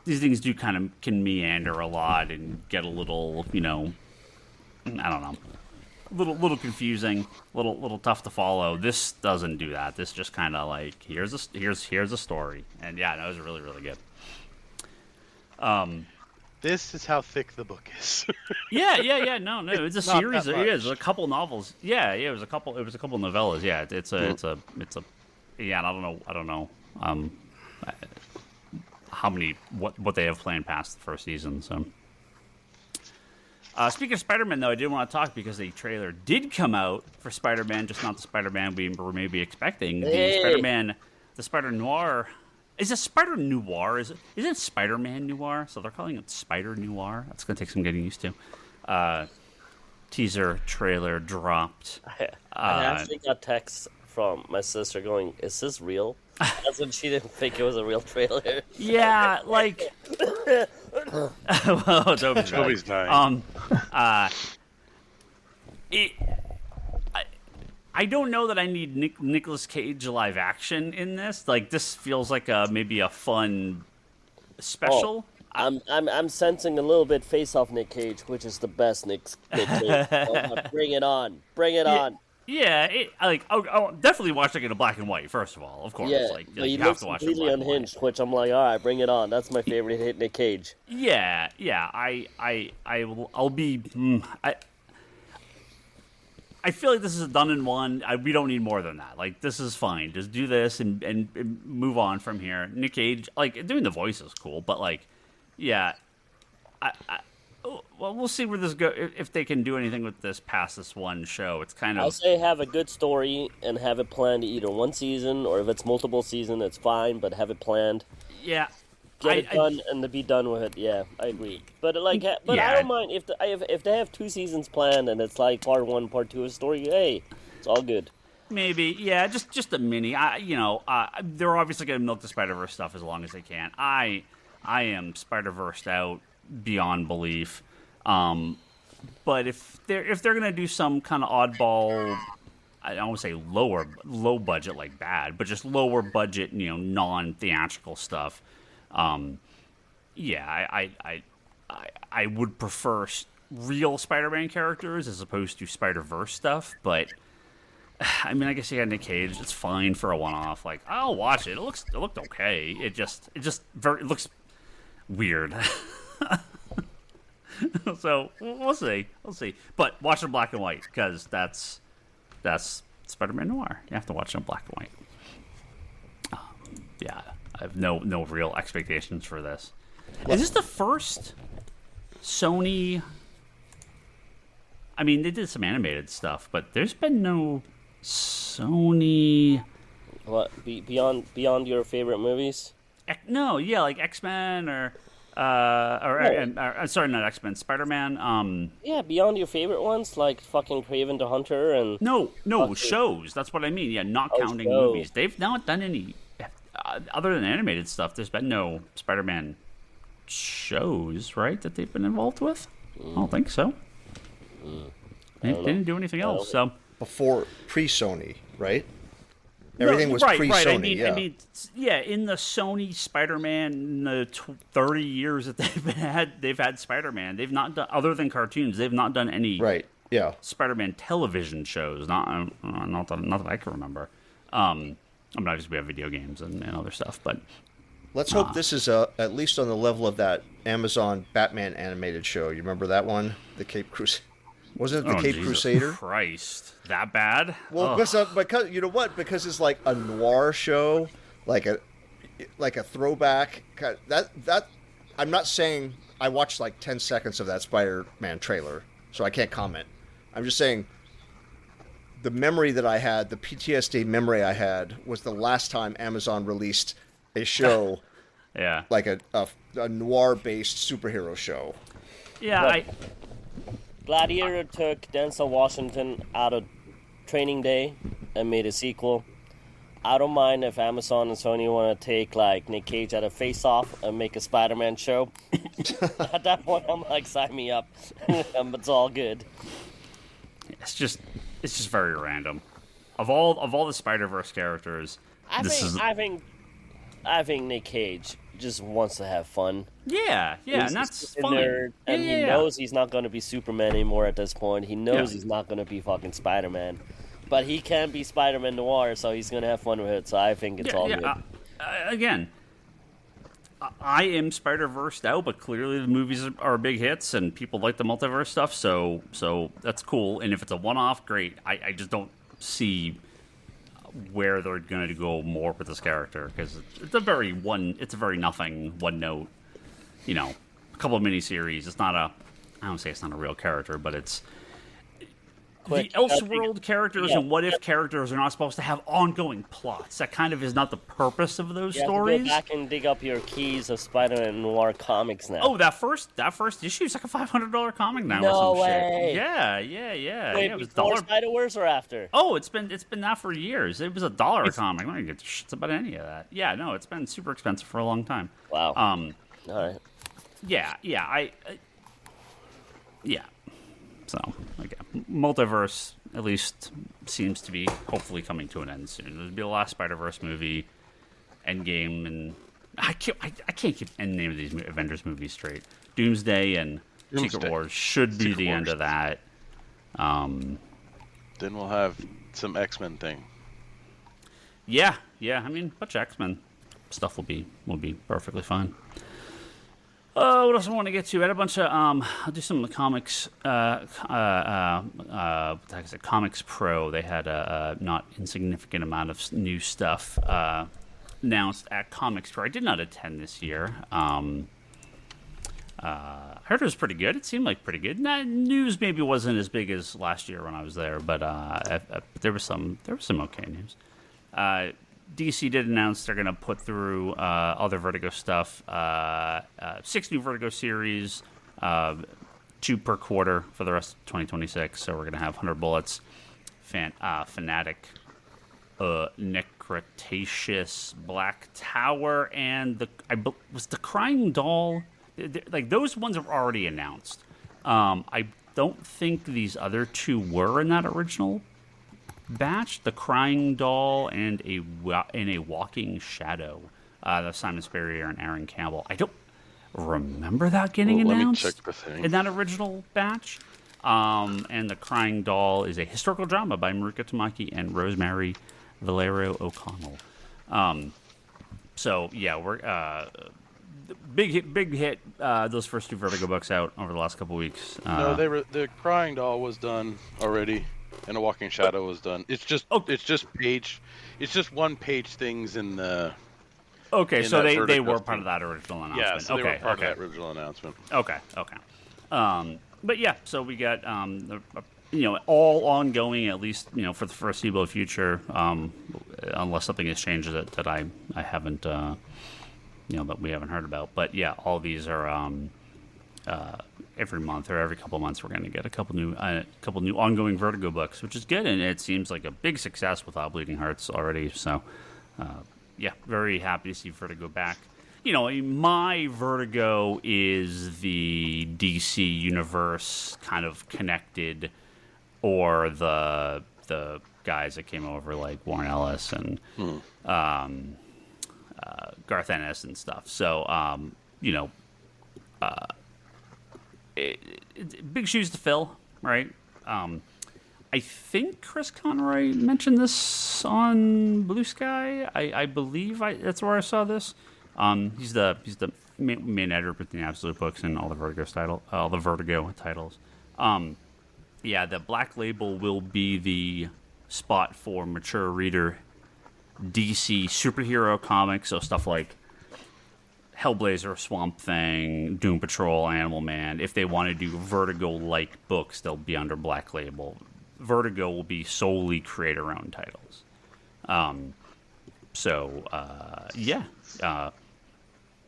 S1: these things can meander a lot and get a little, you know, I don't know, little confusing, little tough to follow. This doesn't do that. This just kind of like here's a story, and yeah, no, it was really really good.
S2: This is how thick the book is.
S1: Yeah. No, it's a
S2: Not
S1: series.
S2: that
S1: It is
S2: much.
S1: a couple novels. Yeah, it was a couple novellas. Yeah, it's a. Yeah, and I don't know. How many? What they have planned past the first season? So. Speaking of Spider-Man, though, I did want to talk because a trailer did come out for Spider-Man, just not the Spider-Man we were maybe expecting.
S4: Hey.
S1: The Spider-Man, the Spider-Noir. Is it Spider-Noir? Isn't it Spider-Man Noir? So they're calling it Spider-Noir. That's going to take some getting used to. Teaser trailer dropped.
S4: I actually got texts from my sister going, "Is this real?" That's when she didn't think it was a real trailer.
S1: Yeah, like... well,
S2: Toby's dying.
S1: I don't know that I need Nicolas Cage live action in this. Like, this feels like maybe a fun special.
S4: I'm sensing a little bit face off Nick Cage, which is the best Nick Cage. Bring it on. Bring it on.
S1: Yeah, I'll definitely watch it in a black and white. First of all, of course,
S4: Yeah,
S1: like
S4: but he
S1: you have
S4: looks
S1: to watch it
S4: completely
S1: black and white.
S4: unhinged, which I'm like, all right, bring it on. That's my favorite hit, Nick Cage.
S1: Yeah. I'll be. I feel like this is a done in one. We don't need more than that. Like, this is fine. Just do this and move on from here. Nick Cage, like, doing the voice is cool, but like, yeah, Well, we'll see where this goes. If they can do anything with this past this one show, it's kind of.
S4: I say have a good story and have it planned either one season, or if it's multiple season, it's fine, but have it planned.
S1: Yeah.
S4: Get it done and to be done with it. Yeah, I agree. But I don't mind if they have 2 seasons planned and it's like part 1, part 2 of a story. Hey, it's all good.
S1: Maybe, yeah, just a mini. They're obviously going to milk the Spider-Verse stuff as long as they can. I am Spider-Versed out beyond belief. But if they're going to do some kind of oddball, I don't want to say low budget like bad, but just lower budget, non-theatrical stuff. I would prefer real Spider-Man characters as opposed to Spider-Verse stuff, but I mean, I guess you got Nick Cage. It's fine for a one-off. Like, I'll watch it. It looked okay. It looks weird. So we'll see. But watch it in black and white because that's Spider-Man Noir. You have to watch it in black and white. I have no real expectations for this. Is this the first Sony? I mean, they did some animated stuff, but there's been no Sony.
S4: What beyond your favorite movies?
S1: No, yeah, like X-Men or sorry, not X-Men, Spider-Man.
S4: Yeah, beyond your favorite ones, like fucking Craven the Hunter and.
S1: No, shows. That's what I mean. Yeah, not counting movies. They've not done any other than animated stuff. There's been no Spider-Man shows, right? That they've been involved with. I don't think so. They didn't do anything else. So
S3: before pre-Sony, right? Everything was pre-Sony.
S1: I mean, in the Sony Spider-Man, in the 30 years that they've had Spider-Man, they've not done, other than cartoons, they've not done any Spider-Man television shows. Not that I can remember. I mean, obviously we have video games and other stuff, but
S3: let's hope this is at least on the level of that Amazon Batman animated show. You remember that one, the Cape Crusader? Wasn't it the Cape Crusader?
S1: Christ, that bad?
S3: Well, because you know what? Because it's like a noir show, like a throwback. That I'm not saying I watched like 10 seconds of that Spider-Man trailer, so I can't comment. I'm just saying the memory that I had, the PTSD memory I had, was the last time Amazon released a show, like a noir-based superhero show.
S4: Yeah, Gladiator took Denzel Washington out of Training Day and made a sequel. I don't mind if Amazon and Sony want to take like Nick Cage out of Face Off and make a Spider-Man show. At that point, I'm like, sign me up. It's all good.
S1: It's just very random. Of all the Spider-Verse characters,
S4: I think Nick Cage just wants to have fun.
S1: Yeah, and that's fun.
S4: And he knows he's not going to be Superman anymore at this point. He knows he's not going to be fucking Spider-Man. But he can be Spider-Man Noir, so he's going to have fun with it. So I think it's all good.
S1: Again, I am Spider-Versed out, but clearly the movies are big hits, and people like the multiverse stuff, so that's cool. And if it's a one-off, great. I just don't see where they're going to go more with this character, because it's a very nothing, one-note, a couple of miniseries. It's not I don't say it's not a real character, but it's the Elseworld characters and What If characters are not supposed to have ongoing plots. That kind of is not the purpose of those stories.
S4: You have to go back and dig up your keys of Spider-Man Noir comics now.
S1: Oh, that first issue is like a $500 comic now.
S4: No
S1: or some
S4: way.
S1: Shit. Yeah.
S4: Wait,
S1: it was
S4: before Spider-Verse or after?
S1: Oh, it's been that for years. It was $1 comic. I don't get shits about any of that. Yeah, no, it's been super expensive for a long time.
S4: Wow. All right.
S1: Yeah. So, multiverse at least seems to be hopefully coming to an end soon. There'll be the last Spider-Verse movie, Endgame, and I can't keep any name of these Avengers movies straight. Doomsday and Secret Wars should be the end of that.
S2: Then we'll have some X-Men thing.
S1: Yeah. I mean, a bunch of X-Men stuff will be perfectly fine. What else I want to get to? I had a bunch of I'll do some of the comics. ComicsPRO. They had a not insignificant amount of new stuff announced at ComicsPRO. I did not attend this year. I heard it was pretty good. It seemed like pretty good. News maybe wasn't as big as last year when I was there, but there was some okay news. DC did announce they're going to put through other Vertigo stuff. 6 new Vertigo series, 2 per quarter for the rest of 2026. So we're going to have 100 Bullets, Fanatic, Necretaceous, Black Tower, and the Crying Doll. Like, those ones are already announced. I don't think these other 2 were in that original batch. The Crying Doll and a Walking Shadow. The Simon Spurrier and Aaron Campbell. I don't remember that getting announced in that original batch. And the Crying Doll is a historical drama by Maruka Tamaki and Rosemary Valero O'Connell. So yeah, we're big hit. Those first 2 Vertigo books out over the last couple weeks.
S2: No, the Crying Doll was done already, and a Walking Shadow was done. It's just one page things in the.
S1: Okay, so they were
S2: thing.
S1: part of that original announcement.
S2: Yeah, so they were part of that original announcement.
S1: Okay. But yeah, so we got all ongoing, at least for the foreseeable future, unless something has changed that I haven't that we haven't heard about. But yeah, all these are every month or every couple of months we're going to get a couple new ongoing Vertigo books, which is good, and it seems like a big success with Bleeding Hearts already. So yeah, very happy to see Vertigo back. My Vertigo is the DC universe kind of connected, or the guys that came over like Warren Ellis and Garth Ennis and stuff. So big shoes to fill, right? I think Chris Conroy mentioned this on Blue Sky. I believe that's where I saw this. He's the main editor with the Absolute books and all the Vertigo titles. Yeah, the Black Label will be the spot for mature reader DC superhero comics, so stuff like Hellblazer, Swamp Thing, Doom Patrol, Animal Man. If they want to do Vertigo-like books, they'll be under Black Label. Vertigo will be solely creator-owned titles.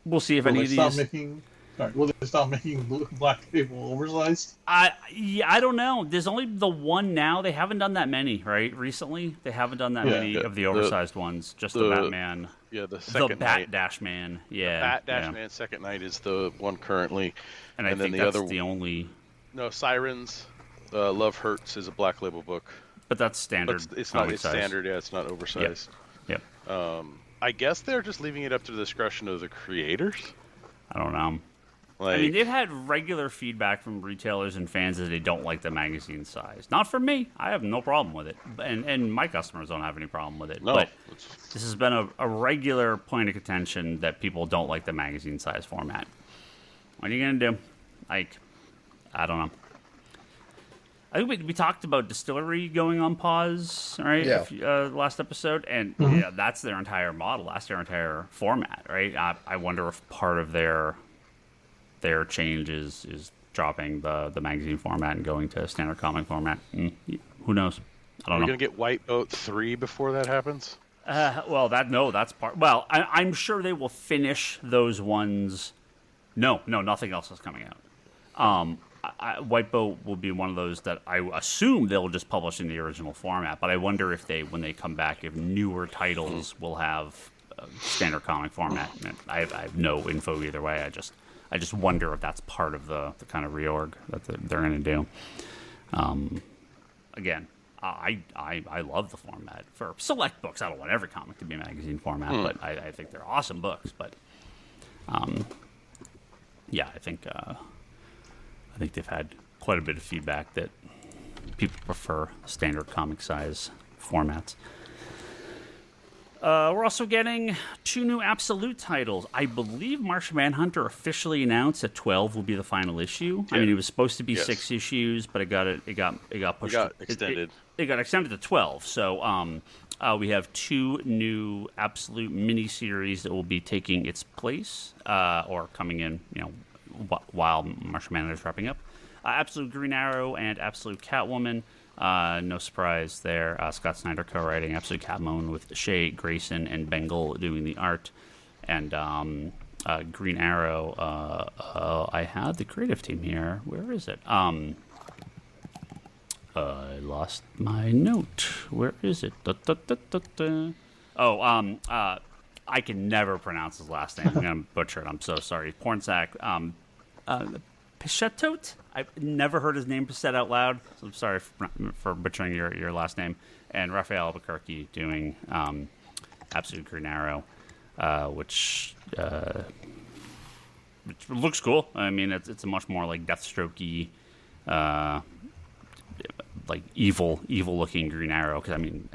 S1: We'll see if any of these.
S5: Will they stop making Black Label oversized?
S1: I don't know. There's only the one now. They haven't done that many, right? Recently, they haven't done that many of the oversized ones. Just the Batman.
S2: Yeah, the Bat
S1: Dash Man. Yeah,
S2: Bat Dash Man Second Night is the one currently,
S1: and I think
S2: then
S1: that's the only.
S2: No, Sirens. Love Hurts is a Black Label book.
S1: But that's standard.
S2: But it's not. It's standard. Yeah, it's not oversized.
S1: Yep.
S2: I guess they're just leaving it up to the discretion of the creators.
S1: I don't know. I mean, they've had regular feedback from retailers and fans that they don't like the magazine size. Not for me. I have no problem with it. And my customers don't have any problem with it.
S2: No,
S1: but this has been a regular point of contention that people don't like the magazine size format. What are you going to do? I don't know. I think we talked about Distillery going on pause, right?
S3: Yeah.
S1: Last episode, and that's their entire model. That's their entire format, right? I wonder if part of their change is dropping the magazine format and going to standard comic format. Who knows? I don't know.
S2: Are we gonna get White Boat 3 before that happens?
S1: That's part. Well, I'm sure they will finish those ones. No, nothing else is coming out. White Boat will be one of those that I assume they'll just publish in the original format. But I wonder if when they come back, if newer titles will have standard comic format. I have no info either way. I just wonder if that's part of the kind of reorg that they're going to do. Again, I love the format for select books. I don't want every comic to be magazine format, but I think they're awesome books. But yeah, I think they've had quite a bit of feedback that people prefer standard comic size formats. We're also getting 2 new Absolute titles. I believe Martian Manhunter officially announced that 12 will be the final issue. Yeah. I mean, it was supposed to be 6 issues, but it got pushed.
S2: It got extended.
S1: It got extended to 12. So we have 2 new Absolute miniseries that will be taking its place or coming in, while Martian Manhunter is wrapping up. Absolute Green Arrow and Absolute Catwoman. No surprise there. Scott Snyder co-writing. Absolute Catwoman with Shea Grayson and Bengal doing the art. And Green Arrow, I had the creative team here. Where is it? I lost my note. Where is it? I can never pronounce his last name. I'm going to butcher it. I'm so sorry. Pornsack. Pichetot? I've never heard his name said out loud, so I'm sorry for butchering your last name. And Raphael Albuquerque doing Absolute Green Arrow, which looks cool. I mean, it's a much more like Deathstroke-y, like evil looking Green Arrow. Because I mean,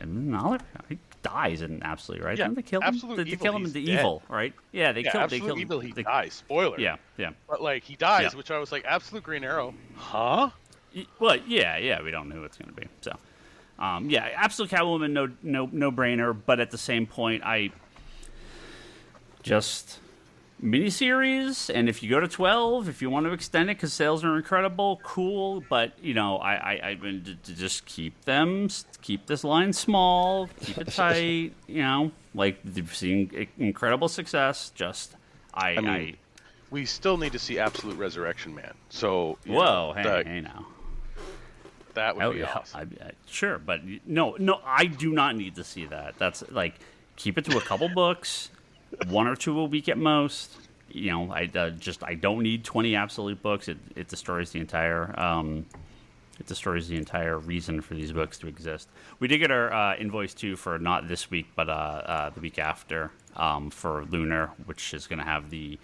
S1: he dies in Absolute, right?
S2: Yeah,
S1: Didn't they kill him?
S2: Absolute
S1: They
S2: Evil,
S1: kill him
S2: he's
S1: into
S2: dead.
S1: evil, right? Yeah, they killed.
S2: Absolute Evil, he
S1: they,
S2: dies. Spoiler.
S1: Yeah.
S2: But like he dies,
S1: Yeah.
S2: which I was like, Absolute Green Arrow, huh?
S1: Well, yeah, we don't know who it's going to be. So, Absolute Catwoman, no brainer. But at the same point, I just miniseries, and if you go to 12, if you want to extend it because sales are incredible, cool. But I've been to just keep this line small, keep it tight. Like they've seen incredible success. Just
S2: we still need to see Absolute Resurrection Man. So
S1: hey now.
S2: That would be awesome.
S1: Sure, but no, I do not need to see that. That's like, keep it to a couple books, 1 or 2 a week at most. I don't need 20 Absolute books. It destroys the entire reason for these books to exist. We did get our invoice too for not this week, but the week after, for Lunar, which is going to have the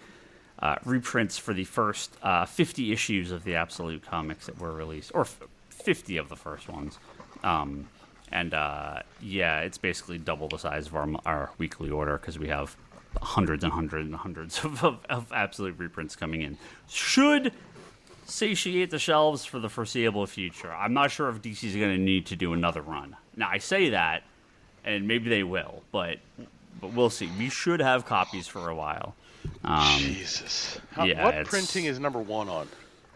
S1: reprints for the first 50 issues of the Absolute comics that were released, or 50 of the first ones. It's basically double the size of our weekly order because we have hundreds and hundreds and hundreds of Absolute reprints coming in. Should satiate the shelves for the foreseeable future. I'm not sure if DC is going to need to do another run. Now, I say that, and maybe they will, but we'll see. We should have copies for a while.
S2: Jesus. What printing is number 1 on?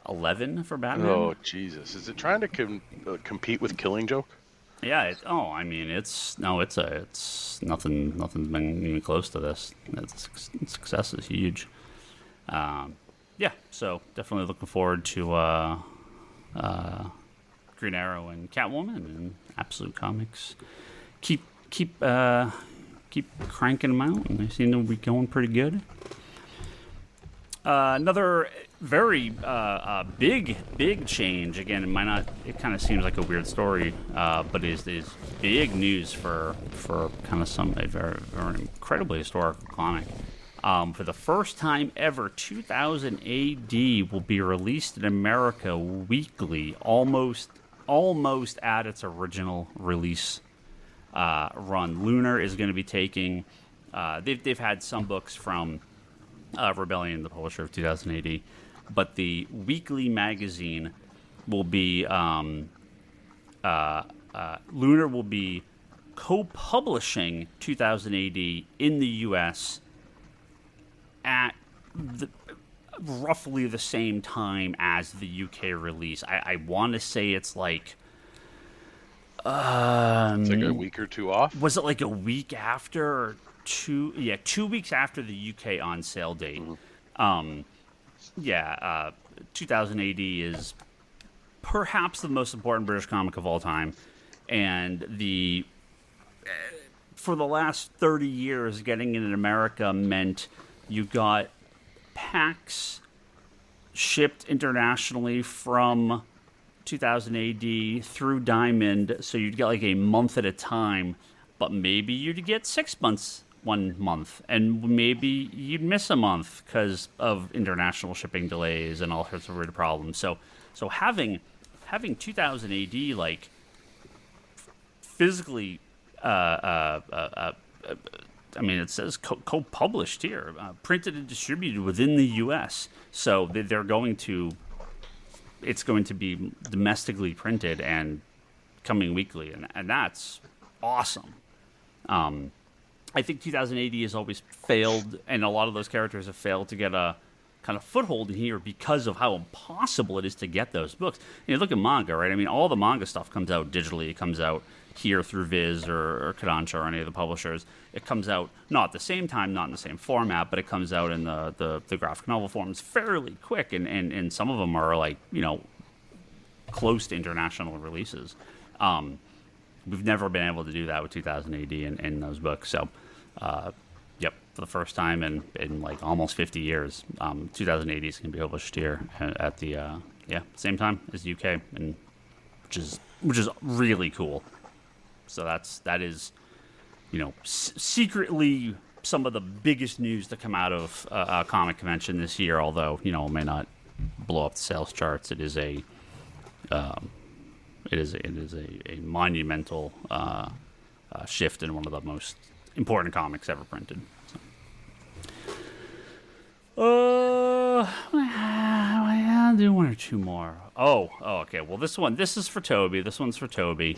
S1: 11 for Batman.
S2: Oh, Jesus. Is it trying to compete with Killing Joke?
S1: Yeah. It's nothing. Nothing's been even close to this. Success is huge. So definitely looking forward to Green Arrow and Catwoman and Absolute Comics. Keep cranking them out, and they seem to be going pretty good. Another very big change. Again, it kind of seems like a weird story, but is big news for kind of a very, very incredibly historical comic. For the first time ever, 2000 AD will be released in America weekly, almost at its original release run. Lunar is going to be taking. They've had some books from Rebellion, the publisher of 2000 AD, but the weekly magazine will be Lunar will be co-publishing 2000 AD in the U.S. at roughly the same time as the UK release. I want to say it's like
S2: it's like a week or 2 off.
S1: Was it like a week after or 2? Yeah, 2 weeks after the UK on sale date. Mm-hmm. 2000 AD is perhaps the most important British comic of all time, and for the last 30 years, getting it in America meant you got packs shipped internationally from 2000 AD through Diamond, so you'd get like a month at a time, but maybe you'd get 6 months 1 month, and maybe you'd miss a month because of international shipping delays and all sorts of weird problems. So having 2000 AD like physically, it says co-published here, printed and distributed within the U.S. So it's going to be domestically printed and coming weekly, and that's awesome. I think 2000 AD has always failed, and a lot of those characters have failed to get a kind of foothold in here because of how impossible it is to get those books. You look at manga, right? I mean, all the manga stuff comes out digitally. It comes out here through Viz or Kodansha or any of the publishers. It comes out not at the same time, not in the same format, but it comes out in the graphic novel forms fairly quick, and some of them are like, close to international releases. We've never been able to do that with 2000 AD in those books. So, yep, for the first time in like almost 50 years, 2000 AD is going to be published here at the same time as the UK, and which is really cool. So that is, secretly some of the biggest news to come out of a comic convention this year. Although it may not blow up the sales charts, it is a monumental shift in one of the most important comics ever printed. I'll do one or two more. Oh, okay. Well, this is for Toby. This one's for Toby.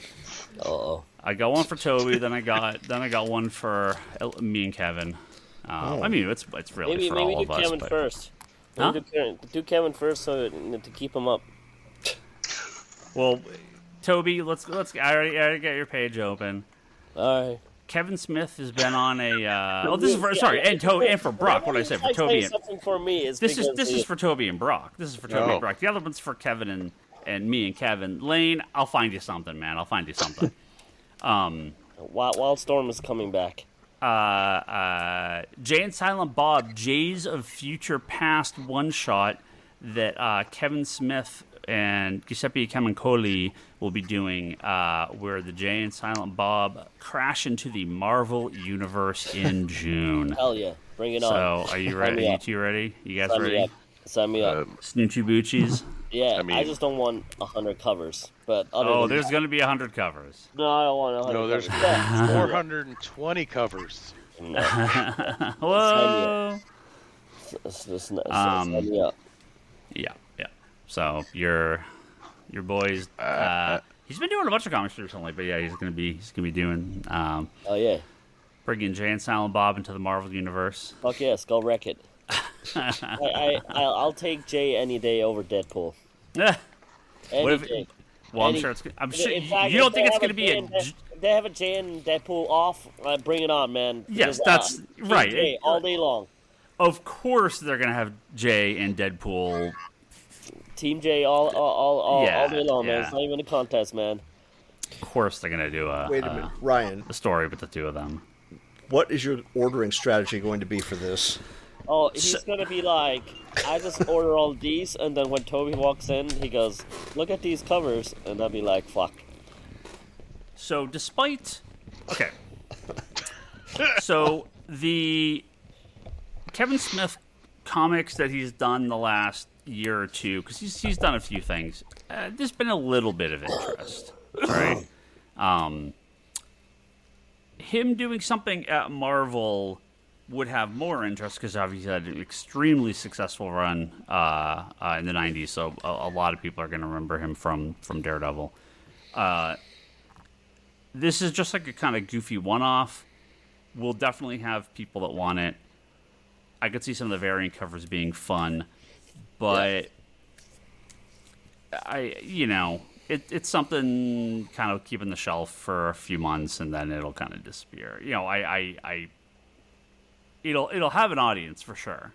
S4: Uh-oh.
S1: I got one for Toby. then I got one for me and Kevin. I mean, it's really for all of us.
S4: Maybe do Kevin first.
S1: Huh?
S4: Do Kevin first to keep him up.
S1: Well, Toby, let's. I already got your page open.
S4: All right.
S1: Kevin Smith has been on a. This is for and for Brock. What did I say for Toby?
S4: Something for me is
S1: this is for Toby and Brock. This is for Toby and Brock. The other one's for Kevin and me and Kevin. Lane, I'll find you something, man. I'll find you something.
S4: Wildstorm is coming back.
S1: Jay and Silent Bob, Jays of Future Past one shot that Kevin Smith and Giuseppe Camuncoli will be doing, where the Jay and Silent Bob crash into the Marvel Universe in June.
S4: Hell yeah. Bring it on.
S1: So, are you ready? You two ready? You guys ready?
S4: Sign me up.
S1: Snoochie Boochies?
S4: Yeah, I just don't want 100 covers. But
S1: there's going to be 100 covers.
S4: No, I don't want 100
S2: No, there's
S4: covers.
S2: 420 covers.
S4: No.
S1: Whoa!
S4: Sign me up.
S1: Yeah. So your boys, he's been doing a bunch of comics recently, but yeah, he's gonna be doing.
S4: Oh yeah.
S1: Bringing Jay and Silent Bob into the Marvel Universe.
S4: Fuck yes, go wreck it. I'll take Jay any day over Deadpool. Any day.
S1: Well, I'm sure you don't think it's going to be
S4: if they have a Jay and Deadpool off, bring it on, man.
S1: Yes, that's right.
S4: Jay all day long.
S1: Of course, they're going to have Jay and Deadpool.
S4: Team J all day long, man. It's not even a contest, man.
S1: Of course, they're going to do
S3: Wait a minute, Ryan.
S1: A story with the two of them.
S3: What is your ordering strategy going to be for this?
S4: Oh, he's going to be like, I just order all these, and then when Toby walks in, he goes, look at these covers, and I'll be like, fuck.
S1: So, okay. So, the Kevin Smith comics that he's done the last year or two, because he's done a few things, there's been a little bit of interest, right? Him doing something at Marvel would have more interest because obviously he had an extremely successful run in the 90s, so a lot of people are going to remember him from Daredevil. This is just like a kind of goofy one-off. We'll definitely have people that want it. I could see some of the variant covers being fun, but it's something kind of keep on the shelf for a few months and then it'll kind of disappear. It'll have an audience for sure,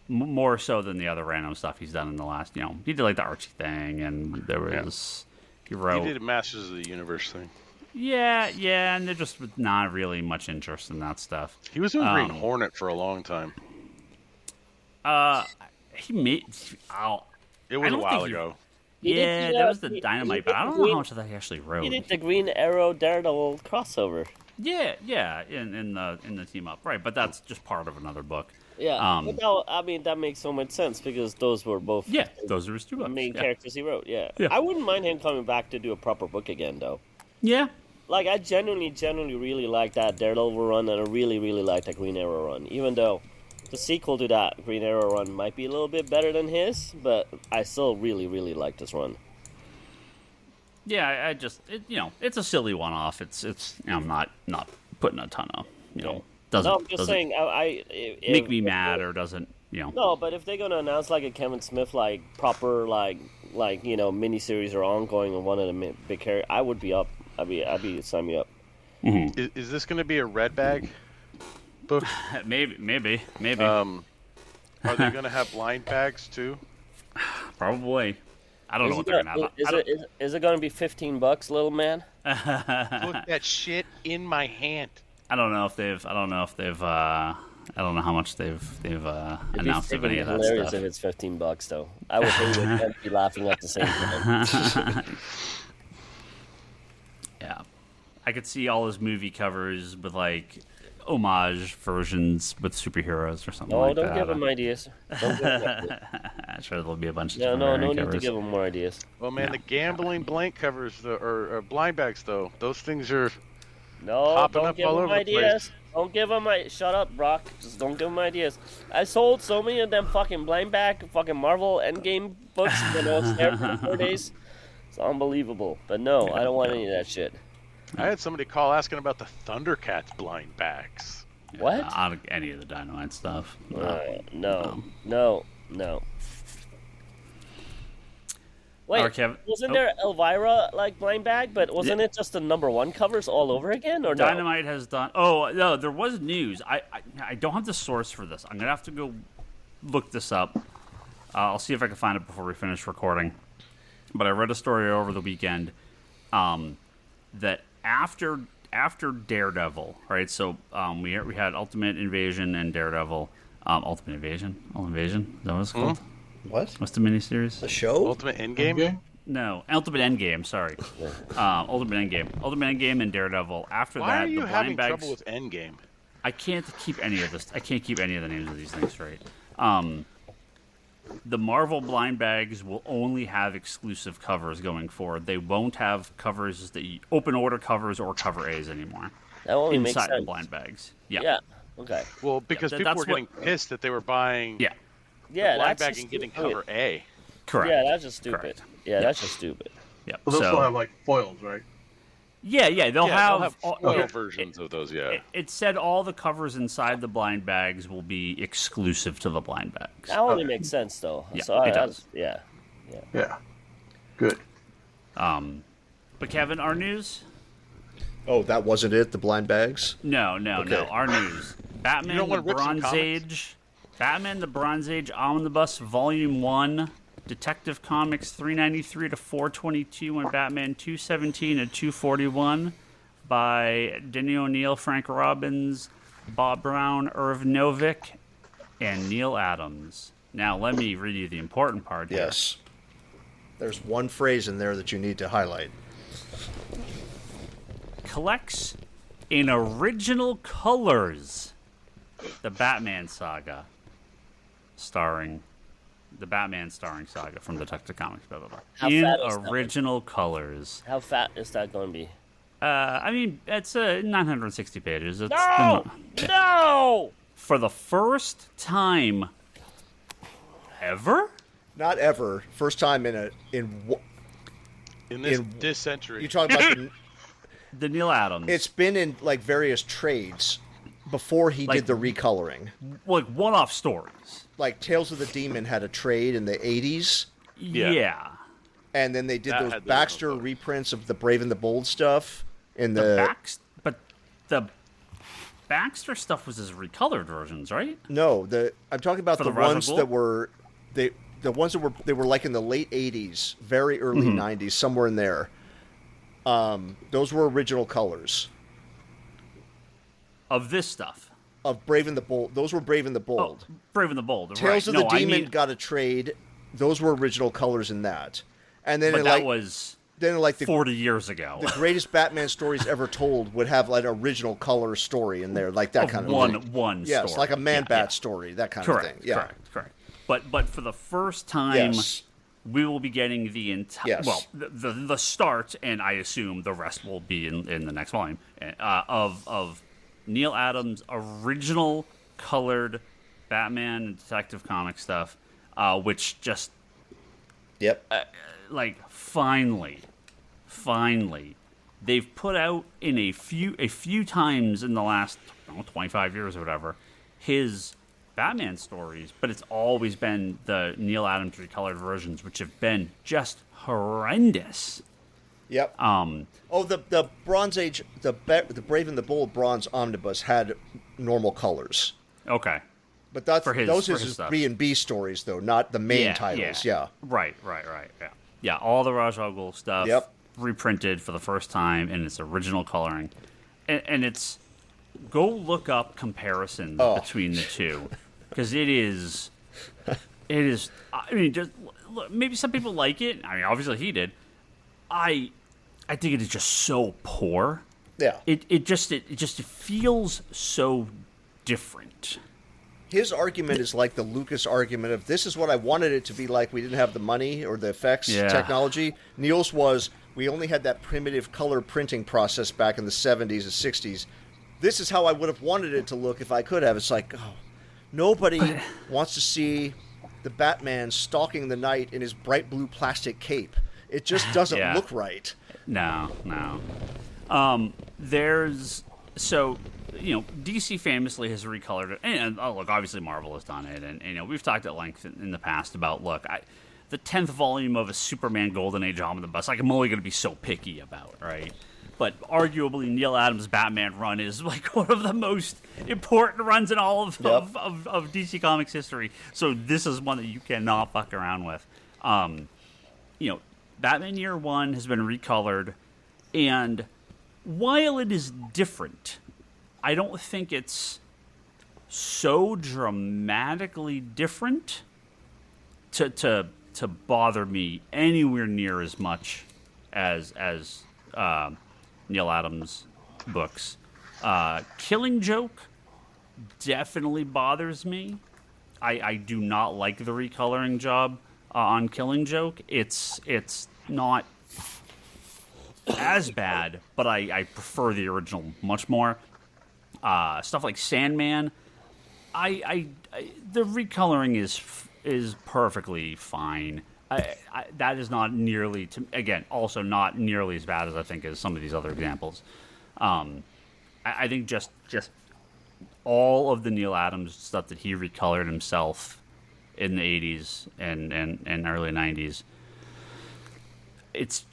S1: more so than the other random stuff he's done in the last. He did like the Archie thing, and there was he did
S2: a Masters of the Universe thing.
S1: Yeah, and there's just not really much interest in that stuff.
S2: He was doing Green Hornet for a long time.
S1: He made.
S2: It was a while ago.
S1: That was the Dynamite, but I don't know how much of that he actually wrote.
S4: He did the Green Arrow Daredevil crossover.
S1: Yeah, in the team up, right? But that's just part of another book.
S4: Yeah, but no, I mean that makes so much sense because those were both.
S1: Yeah, those are his two books.
S4: Main characters he wrote. Yeah, I wouldn't mind him coming back to do a proper book again, though.
S1: Yeah.
S4: Like I genuinely really like that Daredevil run, and I really like that Green Arrow run, even though the sequel to that Green Arrow run might be a little bit better than his, but I still really like this run.
S1: Yeah, it's a silly one-off. It's I'm not putting a ton of doesn't.
S4: No, I'm just saying.
S1: Make me mad or doesn't.
S4: No, but if they're gonna announce like a Kevin Smith proper miniseries or ongoing of one of the big characters, I would be up. I'd be sign me up.
S1: Mm-hmm.
S2: Is this going to be a red bag book?
S1: Maybe.
S2: Are they going to have blind bags too?
S1: Probably. I don't know what they're going to have.
S4: Is it going to be $15, little man?
S2: Put that shit in my hand.
S1: I don't know how much they've announced of any of that
S4: hilarious
S1: stuff.
S4: If it's $15 though. I would hate it to be laughing at the same time.
S1: Yeah. I could see all his movie covers with like homage versions with superheroes or something like that.
S4: No, don't give him ideas.
S1: I'm sure there'll be a bunch of
S4: no
S1: covers.
S4: need to give him more ideas.
S2: Well, man, the gambling blank covers or blind bags though, those things are popping up all over the place.
S4: Don't give him shut up, Brock. Just don't give him ideas. I sold so many of them fucking blind bag, fucking Marvel Endgame books when I was there for 4 days. It's unbelievable. But no, I don't want any of that shit.
S2: I had somebody call asking about the Thundercats blind bags.
S4: What?
S1: Not any of the Dynamite stuff.
S4: No. Wait, wasn't there Elvira blind bag? But wasn't it just the #1 covers all over again? Or
S1: Dynamite has done. Oh no, there was news. I don't have the source for this. I'm gonna have to go look this up. I'll see if I can find it before we finish recording. But I read a story over the weekend that after Daredevil, right? So we had Ultimate Invasion and Daredevil. Ultimate Invasion. Is that what it's called?
S3: What?
S1: What's the miniseries?
S3: The show?
S2: Ultimate Endgame?
S1: No, Ultimate Endgame. Sorry, Ultimate Endgame and Daredevil. After
S2: Why
S1: that,
S2: are you
S1: the
S2: having
S1: blind bags.
S2: trouble with Endgame?
S1: I can't keep any of this. I can't keep any of the names of these things straight. The Marvel blind bags will only have exclusive covers going forward. They won't have covers open order covers or cover A's anymore.
S4: That only makes
S1: inside
S4: sense.
S1: the blind bags. Yeah.
S4: Yeah. Okay.
S2: Well, because people were getting pissed that they were buying
S4: Yeah,
S2: blind
S4: that's
S2: bag
S4: just
S2: and getting
S4: stupid.
S2: cover A.
S1: Correct.
S4: Yeah, that's just stupid.
S1: Correct.
S4: Yeah, that's just stupid.
S1: Yeah.
S5: Well, they'll still have foils, right?
S1: Yeah. They'll have
S2: foil versions of those. Yeah.
S1: It said all the covers inside the blind bags will be exclusive to the blind bags.
S4: That only makes sense, though.
S1: Yeah,
S4: So
S1: it does.
S4: Yeah.
S5: Good.
S1: But Kevin, our news?
S3: Oh, that wasn't it? The blind bags?
S1: No.
S3: Okay.
S1: Our news. Batman
S2: don't
S1: the
S2: want to rip some
S1: Bronze
S2: comics?
S1: Age. Batman the Bronze Age Omnibus Volume 1. Detective Comics 393 to 422 and Batman 217 to 241 by Denny O'Neil, Frank Robbins, Bob Brown, Irv Novick, and Neil Adams. Now, let me read you the important part here.
S3: Yes. There's one phrase in there that you need to highlight.
S1: Collects in original colors the Batman saga starring saga from Detective Comics, blah, blah, blah.
S4: How
S1: In
S4: fat is that?
S1: original colors.
S4: How fat is that going to be?
S1: I mean, it's 960 pages. It's
S4: No!
S1: For the first time ever?
S3: Not ever. First time in
S2: this century.
S3: You talk about
S1: The Neil Adams.
S3: it's been in various trades before he did the recoloring.
S1: Like one-off stories.
S3: Like Tales of the Demon had a trade in the 80s,
S1: Yeah.
S3: and then they did
S2: That
S3: those
S2: had the
S3: Baxter
S2: original
S3: reprints of the Brave and the Bold stuff in
S1: But the Baxter stuff was his recolored versions, right?
S3: No, I'm talking about
S1: For
S3: the
S1: the Ra's al
S3: ones
S1: Ghul?
S3: that were the ones that were like in the late 80s, very early 90s, somewhere in there. Those were original colors
S1: Of this stuff.
S3: of Brave and the Bold. Those were Brave and the Bold.
S1: Oh, Brave and the Bold.
S3: Tales
S1: right.
S3: of the
S1: No, I
S3: Demon
S1: mean,
S3: got a trade. Those were original colors in that. And then
S1: but that was
S3: the
S1: 40 years ago.
S3: the greatest Batman stories ever told would have like an original color story in there, like that
S1: Of
S3: kind of
S1: one
S3: thing.
S1: one
S3: Yes,
S1: story.
S3: like a Man-Bat
S1: Yeah.
S3: story, that kind
S1: Correct,
S3: of thing. Yeah.
S1: correct. But for the first time,
S3: Yes.
S1: we will be getting the entire.
S3: Yes.
S1: Well, the start, and I assume the rest will be in the next volume of Neil Adams' original colored Batman and Detective Comics stuff, which just
S3: Yep.
S1: finally, they've put out in a few times in the last don't know, 25 years or whatever, his Batman stories, but it's always been the Neil Adams recolored versions, which have been just horrendous.
S3: Yep. The Bronze Age, the Brave and the Bold Bronze Omnibus had normal colors.
S1: Okay.
S3: But that's
S1: For his-
S3: those
S1: for
S3: are
S1: his
S3: his
S1: stuff.
S3: B&B stories, though, not the main titles. Yeah.
S1: Right. Yeah, all the Raj Al Ghul stuff
S3: Yep.
S1: reprinted for the first time in its original coloring. And it's... Go look up comparisons between the two. Because it is... I mean, just look, maybe some people like it. I mean, obviously he did. I think it is just so poor.
S3: Yeah.
S1: It just feels so different.
S3: His argument is like the Lucas argument of this is what I wanted it to be like. We didn't have the money or the effects technology. Neil's was we only had that primitive color printing process back in the 70s and 60s. This is how I would have wanted it to look if I could have. It's like, nobody wants to see the Batman stalking the night in his bright blue plastic cape. It just doesn't look right.
S1: No. DC famously has recolored it, and look, obviously Marvel has done it, and we've talked at length in the past about the 10th volume of a Superman Golden Age omnibus. Like, I'm only going to be so picky about, right? But arguably, Neil Adams' Batman run is like one of the most important runs in all of DC Comics history. So this is one that you cannot fuck around with. Batman Year One has been recolored, and while it is different, I don't think it's so dramatically different to bother me anywhere near as much as Neil Adams' books. Killing Joke definitely bothers me. I do not like the recoloring job on Killing Joke. It's not as bad, but I prefer the original much more. Stuff like Sandman, the recoloring is perfectly fine. That is not nearly also not nearly as bad as I think as some of these other examples. I think just all of the Neil Adams stuff that he recolored himself in the 80s and early 90s, it's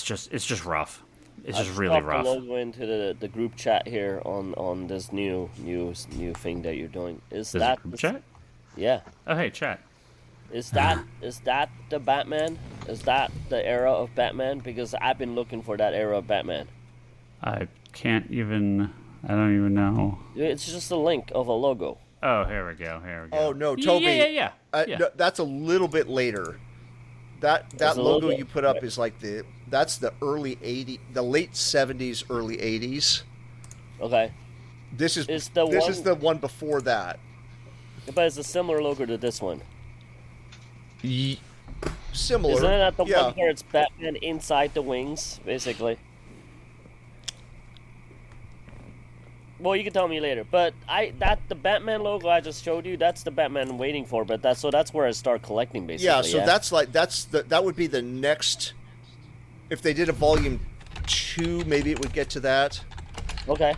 S1: just rough. It's just really rough.
S4: I'll go into the group chat here on this new thing that you're doing. Is
S1: There's
S4: that
S1: a group chat?
S4: Yeah.
S1: Oh, hey, chat.
S4: Is that the Batman? Is that the era of Batman? Because I've been looking for that era of Batman.
S1: I don't even know.
S4: It's just a link of a logo.
S1: Oh, here we go.
S3: Oh no, Toby.
S1: Yeah.
S3: No, that's a little bit later. That logo you put up is like that's the early 80s, the late 70s, early 80s.
S4: Okay.
S3: This is the one before that.
S4: But it's a similar logo to this one.
S3: Similar.
S4: Isn't that the one where it's Batman inside the wings, basically? Well, you can tell me later. But the Batman logo I just showed you, that's the Batman I'm waiting for. But that's where I start collecting, basically.
S3: Yeah, so that would be the next. If they did a volume 2, maybe it would get to that.
S4: Okay.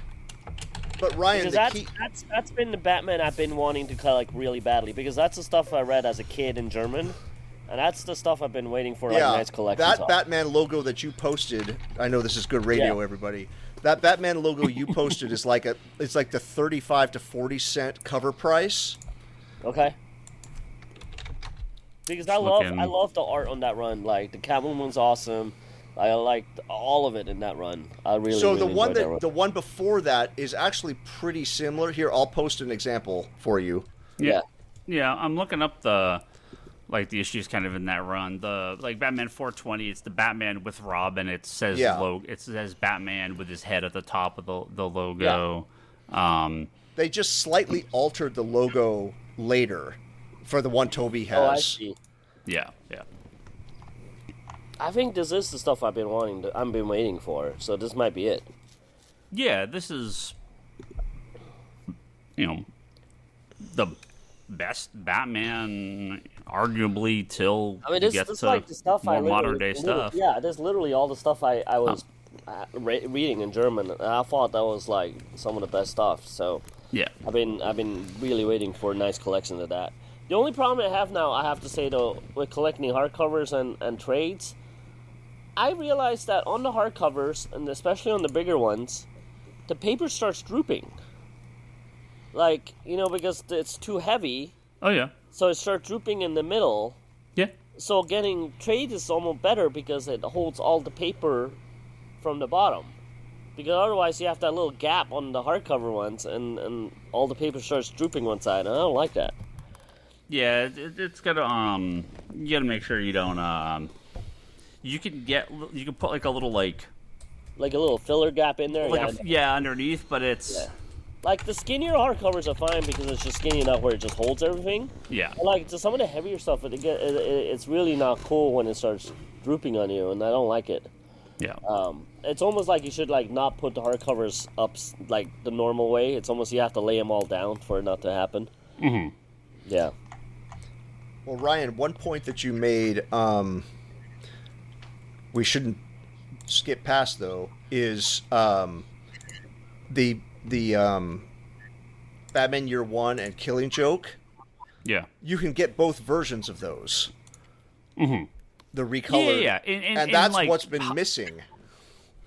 S3: But Ryan,
S4: that's been the Batman I've been wanting to collect really badly, because that's the stuff I read as a kid in German, and that's the stuff I've been waiting for.
S3: Yeah,
S4: nice collections
S3: that Batman logo that you posted. I know this is good radio, everybody. That Batman logo you posted is it's like the 35 to 40 cent cover price.
S4: Okay. Because I love the art on that run. Like, the Catwoman's awesome. I liked all of it in that run. I really
S3: So
S4: really
S3: the one before that is actually pretty similar. Here, I'll post an example for you.
S4: Yeah.
S1: Yeah, I'm looking up the issues kind of in that run. The Batman 420, it's the Batman with Robin. It says it says Batman with his head at the top of the logo.
S3: Yeah. They just slightly altered the logo later for the one Toby has.
S4: Oh, I see.
S1: Yeah.
S4: I think this is the stuff I've been waiting for. So this might be it.
S1: Yeah, this is the best Batman, arguably, till
S4: this
S1: gets
S4: is
S1: to
S4: like the stuff
S1: more modern day stuff.
S4: Yeah, this is literally all the stuff I reading in German. And I thought that was like some of the best stuff. So
S1: Yeah.
S4: I've been really waiting for a nice collection of that. The only problem I have now, I have to say though, with collecting hardcovers and trades, I realized that on the hardcovers, and especially on the bigger ones, the paper starts drooping. Like, because it's too heavy,
S1: Oh yeah.
S4: so it starts drooping in the middle.
S1: Yeah.
S4: So getting trade is almost better because it holds all the paper from the bottom. Because otherwise you have that little gap on the hardcover ones, and all the paper starts drooping one side, and I don't like that.
S1: Yeah, it's gotta you gotta make sure you don't you can put like a little like
S4: a little filler gap in there.
S1: underneath, but it's
S4: like the skinnier hardcovers are fine because it's just skinny enough where it just holds everything.
S1: Yeah.
S4: But like to some of the heavier stuff, it's really not cool when it starts drooping on you, and I don't like it.
S1: Yeah.
S4: It's almost like you should like not put the hardcovers up like the normal way. It's almost you have to lay them all down for it not to happen.
S1: Mm-hmm.
S4: Yeah.
S3: Well, Ryan, one point that you made, we shouldn't skip past though, is the Batman Year One and Killing Joke.
S1: Yeah.
S3: You can get both versions of those.
S1: Mm-hmm.
S3: The recolored.
S1: Yeah.
S3: And that's
S1: like,
S3: what's been missing.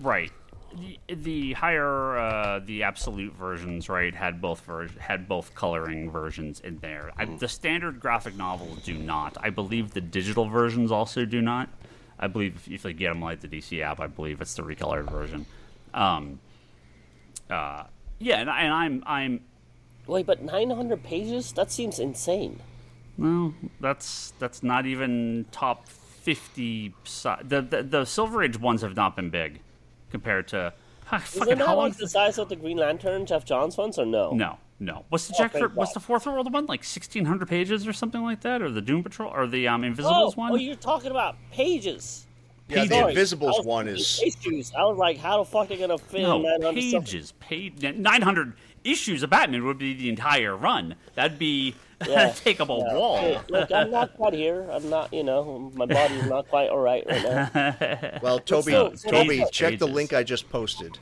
S1: Right. The higher, the absolute versions, right, had both coloring versions in there. The standard graphic novels do not. I believe the digital versions also do not. I believe if they get them like the DC app, I believe it's the recolored version. Yeah, and I'm.
S4: Wait, but 900 pages? That seems insane.
S1: Well, that's not even top 50. The Silver Age ones have not been big compared to.
S4: Isn't that like the size of the Green Lantern, Jeff Johns ones, or no?
S1: No. What's the Fourth World one? Like 1,600 pages or something like that, or the Doom Patrol, or the Invisibles one?
S4: Oh, you're talking about pages.
S3: Yeah, the Invisibles one is.
S4: Issues. I was like, how the fuck are they gonna fit in 900
S1: pages? 900 issues of Batman would be the entire run. That'd be take up a wall.
S4: Look, I'm not quite here. I'm not, my body's not quite all right now.
S3: Well, Toby, check the link I just posted.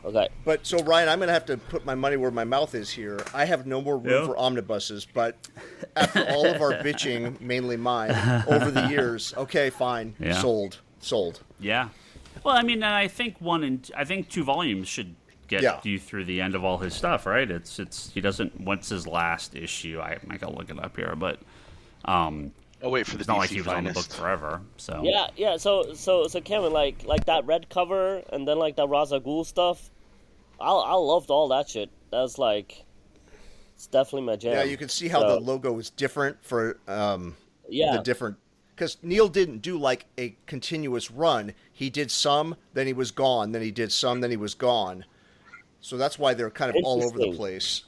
S4: Okay.
S3: But so Ryan, I'm going to have to put my money where my mouth is here. I have no more room for omnibuses, but after all of our bitching, mainly mine, over the years, okay, fine, sold.
S1: Yeah. Well, I mean, I think I think 2 volumes should get you through the end of all his stuff, right? It's he doesn't. What's his last issue? I gotta look it up here, but
S2: oh wait for the
S1: it's not
S2: DC
S1: like he was
S2: finest.
S1: on the book forever. So
S4: yeah. So Kevin, like that red cover and then like that Ra's al Ghul stuff, I loved all that shit. That's like, it's definitely my jam.
S3: Yeah, you can see how the logo is different for the different. Because Neil didn't do like a continuous run. He did some, then he was gone. Then he did some, then he was gone. So that's why they're kind of all over the place.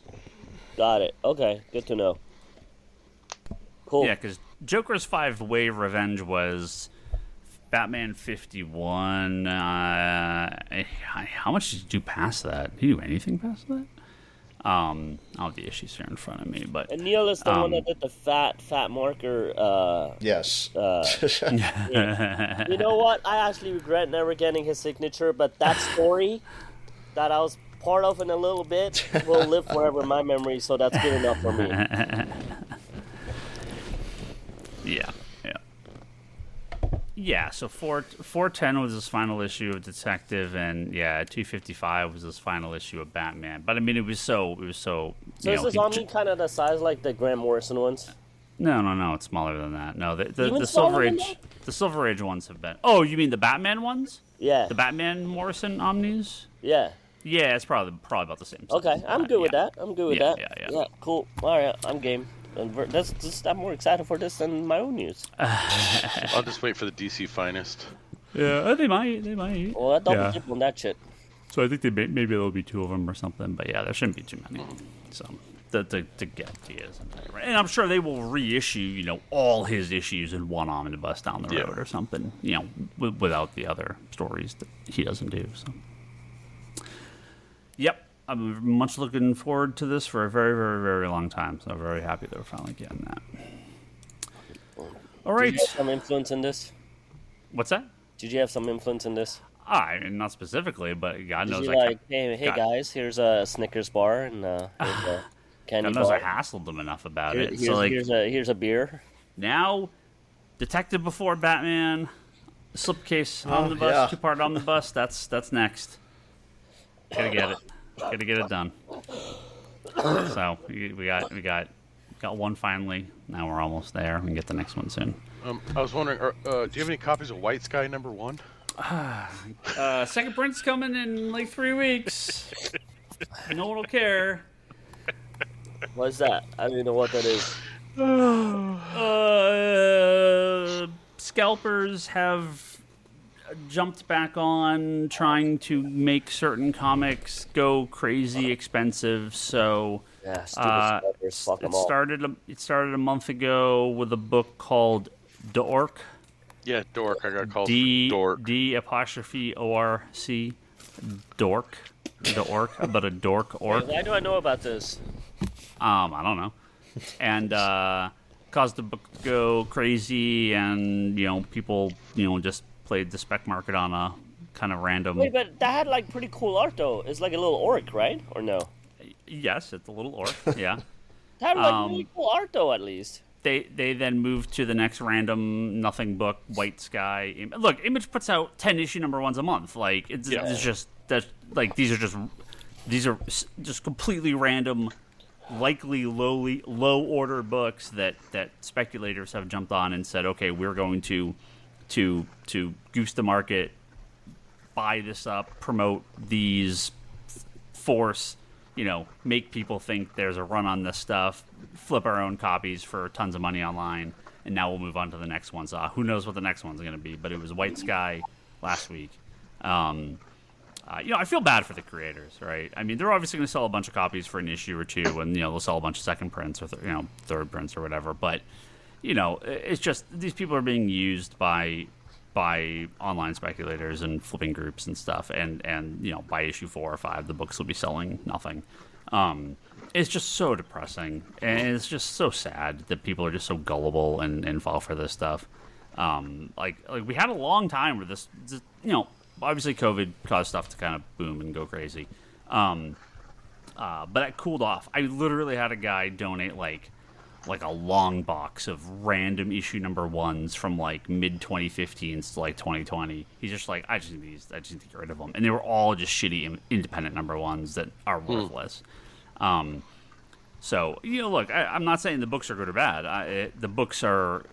S4: Got it. Okay, good to know. Cool.
S1: Yeah, because Joker's 5-Way Revenge was Batman 51. How much did you do past that? Did you do anything past that? I don't have the issues here in front of me, but
S4: and Neil is the one that did the fat marker.
S3: Yes.
S4: Yeah. You know what? I actually regret never getting his signature, but that story that I was part of in a little bit will live forever in my memory, so that's good enough for me.
S1: Yeah, so 410 was his final issue of Detective, and 255 was his final issue of Batman. But I mean, it was so.
S4: So is this Omni kind of the size like the Grant Morrison ones?
S1: No, it's smaller than that. No, the Silver Age ones have been. Oh, you mean the Batman ones?
S4: Yeah.
S1: The Batman Morrison Omnis?
S4: Yeah.
S1: Yeah, it's probably about the same size.
S4: Okay, I'm good with that.
S1: Yeah,
S4: cool. All right, I'm game. And I'm more excited for this than my own news.
S2: I'll just wait for the DC finest.
S1: Yeah, they might.
S4: Well, I double dip on that shit.
S1: So I think maybe there'll be 2 of them or something. But yeah, there shouldn't be too many. So to get to his entire, and I'm sure they will reissue all his issues in one omnibus down the road or something. Without the other stories that he doesn't do. So. Yep. I'm much looking forward to this for a very, very, very long time. So I'm very happy that we're finally getting that. All right.
S4: Did you have some influence in this?
S1: What's that?
S4: Did you have some influence in this?
S1: I mean, not specifically, but God knows
S4: You're like, hey guys, here's a Snickers bar and here's a candy
S1: God knows
S4: bar.
S1: I hassled them enough about it.
S4: Here's,
S1: So like,
S4: here's a beer.
S1: now, Detective Before Batman, slipcase omnibus, 2-part omnibus. That's next. Gotta get it. Gotta get it done. So we got one finally. Now we're almost there. We can get the next one soon.
S2: I was wondering, do you have any copies of White Sky #1?
S1: Second print's coming in like 3 weeks. No one will care.
S4: What's that? I don't even know what that is.
S1: Scalpers have jumped back on trying to make certain comics go crazy expensive. So
S4: Yeah, stupid fuck them all.
S1: it started a month ago with a book called Dork.
S2: Yeah, Dork. I got called
S1: Dork.
S2: Dork.
S1: D'_ORC. Dork. But a dork orc.
S4: Why do I know about this?
S1: I don't know. And caused the book to go crazy, and people just played the spec market on a kind of random.
S4: Wait, but that had like pretty cool art though. It's like a little orc, right? Or no?
S1: Yes, it's a little orc. Yeah.
S4: That had like really cool art though, at least.
S1: They then moved to the next random nothing book, White Sky. Look, Image puts out 10 issue #1s a month. Like it's just that. Like these are just completely random, likely low order books that speculators have jumped on and said, okay, we're going to goose the market, buy this up, promote these, force, make people think there's a run on this stuff, flip our own copies for tons of money online, and now we'll move on to the next one. So who knows what the next one's going to be? But it was White Sky last week. I feel bad for the creators, right? I mean, they're obviously going to sell a bunch of copies for an issue or two, and they'll sell a bunch of second prints or third prints or whatever. But it's just these people are being used by online speculators and flipping groups and stuff, and by issue 4 or 5, the books will be selling nothing. It's just so depressing, and it's just so sad that people are just so gullible and fall for this stuff. Like we had a long time where this obviously COVID caused stuff to kind of boom and go crazy, but that cooled off. I literally had a guy donate like a long box of random issue #1s from like mid 2015s to like 2020. He's just like, I just need to get rid of them, and they were all just shitty independent #1s that are worthless. So look, I'm not saying the books are good or bad. The books are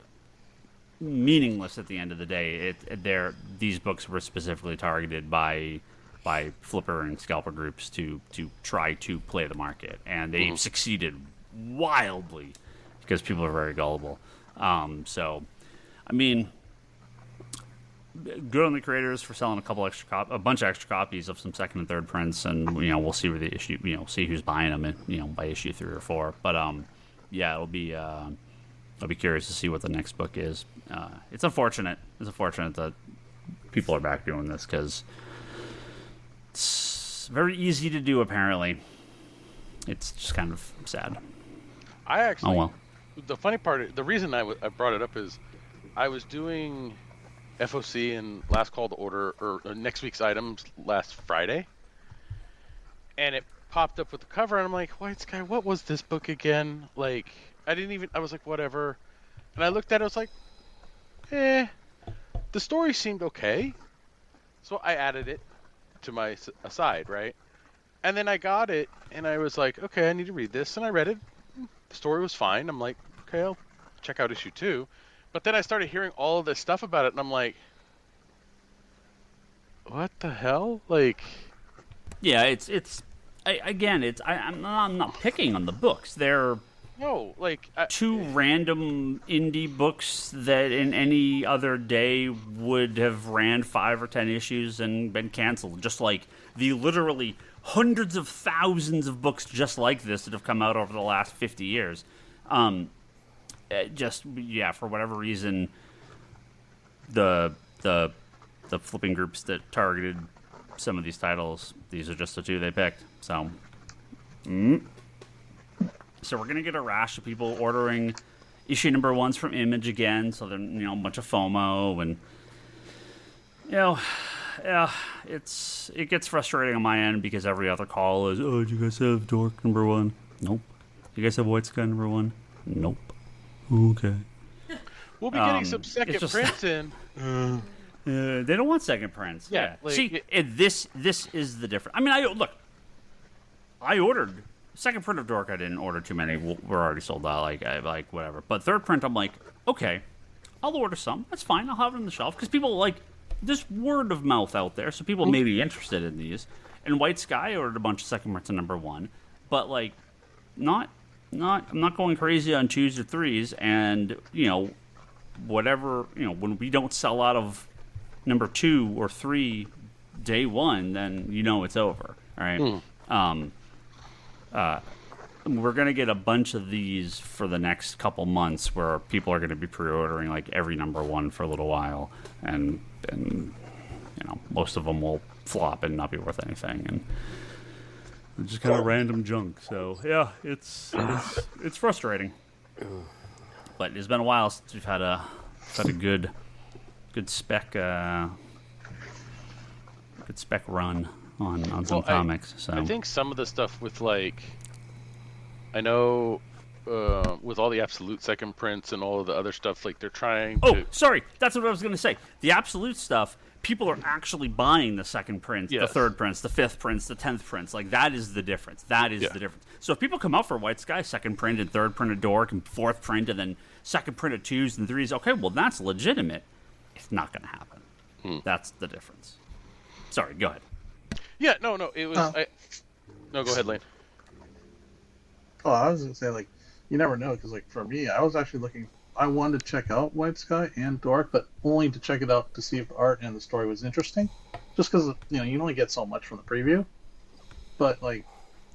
S1: meaningless at the end of the day. These books were specifically targeted by flipper and scalper groups to try to play the market, and they succeeded wildly because people are very gullible. So, I mean, good on the creators for selling a bunch of extra copies of some second and third prints, and we'll see where the issue, see who's buying them, by issue 3 or 4. But yeah, it'll be. I'll be curious to see what the next book is. It's unfortunate. That people are back doing this because it's very easy to do. Apparently, it's just kind of sad.
S2: I actually.
S1: Oh well.
S2: The funny part, the reason I brought it up is, I was doing FOC and last call to order or next week's items last Friday, and it popped up with the cover, and I'm like, White Sky, what was this book again? Like, I was like, whatever. And I looked at it, I was like, the story seemed okay. So I added it to my aside, right? And then I got it, and I was like, okay, I need to read this. And I read it. The story was fine. I'm like, okay, I'll check out issue 2. But then I started hearing all of this stuff about it, and I'm like, what the hell? Like,
S1: yeah, I'm not picking on the books. They're two random indie books that in any other day would have ran 5 or 10 issues and been canceled. Just like the literally hundreds of thousands of books just like this that have come out over the last 50 years. For whatever reason, the flipping groups that targeted some of these titles, these are just the 2 they picked. So. So we're gonna get a rash of people ordering issue #1s from Image again. So then a bunch of FOMO, and yeah, it gets frustrating on my end because every other call is, oh, do you guys have Dork #1? Nope. Do you guys have White Sky #1? Nope. Okay.
S2: We'll be getting some second
S1: just-
S2: prints in.
S1: They don't want second prints.
S2: Yeah, like,
S1: see, this is the difference. I mean, I ordered second print of Dork. I didn't order too many. We're already sold out. Like whatever. But third print, I'm like, okay, I'll order some. That's fine. I'll have it on the shelf because people like this word of mouth out there, so people may be interested in these. And White Sky, I ordered a bunch of second prints of #1, but like, I'm not going crazy on 2s or 3s, and whatever, when we don't sell out of #2 or 3 day one, then it's over. All right. We're gonna get a bunch of these for the next couple months, where people are gonna be pre-ordering like every #1 for a little while, and most of them will flop and not be worth anything, and just kind of random junk. So yeah, it's frustrating. But it's been a while since we've had a good spec run on some comics. So
S2: I think some of the stuff with I know with all the absolute second prints and all of the other stuff, they're trying to...
S1: Oh, sorry, that's what I was going to say. The absolute stuff, people are actually buying the second prints, the third prints, the fifth prints, the 10th prints. That is the difference. That is the difference. So if people come out for White Sky, second print and third print of Dork and fourth print and then second print of 2s and 3s, okay, well, that's legitimate. It's not going to happen. That's the difference. Sorry, go ahead.
S2: Yeah, no, it was... No, go ahead, Lane.
S5: Oh, I was going to say, you never know, because, for me, I was actually looking... I wanted to check out White Sky and Dork, but only to check it out to see if the art and the story was interesting. Just because, you only get so much from the preview. But,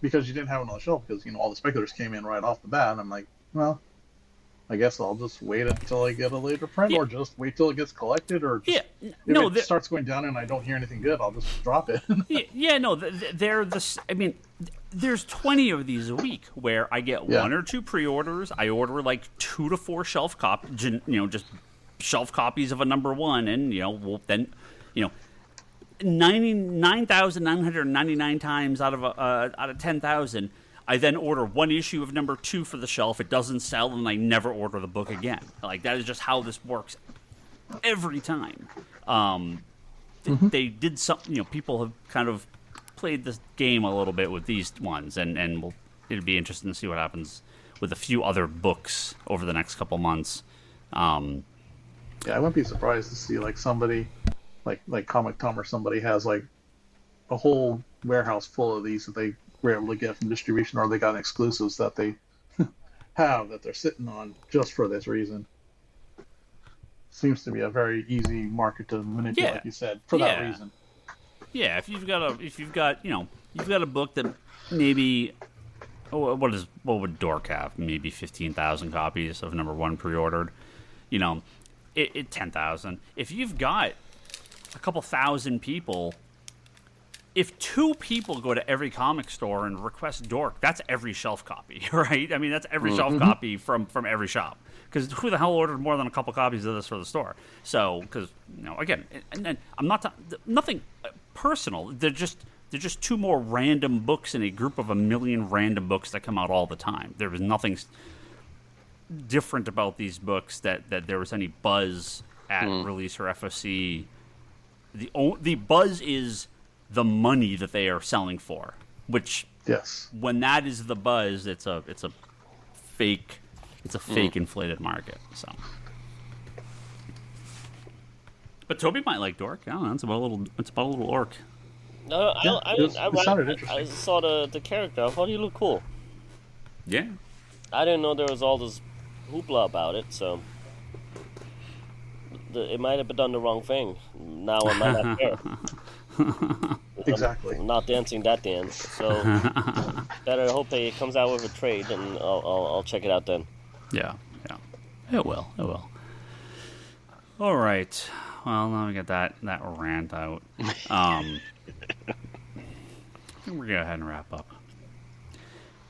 S5: because you didn't have it on the shelf, because, all the speculators came in right off the bat, I'm like, well, I guess I'll just wait until I get a later print, or just wait till it gets collected, or just, if it starts going down and I don't hear anything good, I'll just drop it.
S1: They're the... I mean... There's 20 of these a week where I get 1 or 2 pre-orders. I order 2 to 4 shelf just shelf copies of a #1, and then 99,999 times out of 10,000, I then order 1 issue of #2 for the shelf. It doesn't sell, and I never order the book again. That is just how this works every time. They did something. People have kind of played this game a little bit with these ones, and it'll be interesting to see what happens with a few other books over the next couple months.
S5: I wouldn't be surprised to see somebody like Comic Tom or somebody has a whole warehouse full of these that they were able to get from distribution, or they got exclusives that they have that they're sitting on just for this reason. Seems to be a very easy market to manipulate, like you said, for that reason.
S1: Yeah, if you've got a book that maybe what would Dork have? Maybe 15,000 copies of #1 pre-ordered. 10,000. If you've got a couple thousand people, if 2 people go to every comic store and request Dork, that's every shelf copy, right? I mean, that's every shelf copy from every shop. Because who the hell ordered more than a couple copies of this for the store? So, because again, and I'm not nothing personal. They're just 2 more random books in a group of 1 million random books that come out all the time. There was nothing different about these books that there was any buzz at release or FOC. The buzz is the money that they are selling for, which when that is the buzz, it's a fake. It's a fake inflated market. So, but Toby might like Dork. I don't know. It's about a little orc.
S4: No,
S5: it sounded interesting.
S4: I saw the character. I thought he looked cool.
S1: Yeah.
S4: I didn't know there was all this hoopla about it, so it might have been done the wrong thing. Now I might not care.
S5: Exactly.
S4: I'm not dancing that dance, so better hope that it comes out with a trade, and I'll check it out then.
S1: Yeah. It will. All right. Well, now we get that rant out. I think we're going to go ahead and wrap up.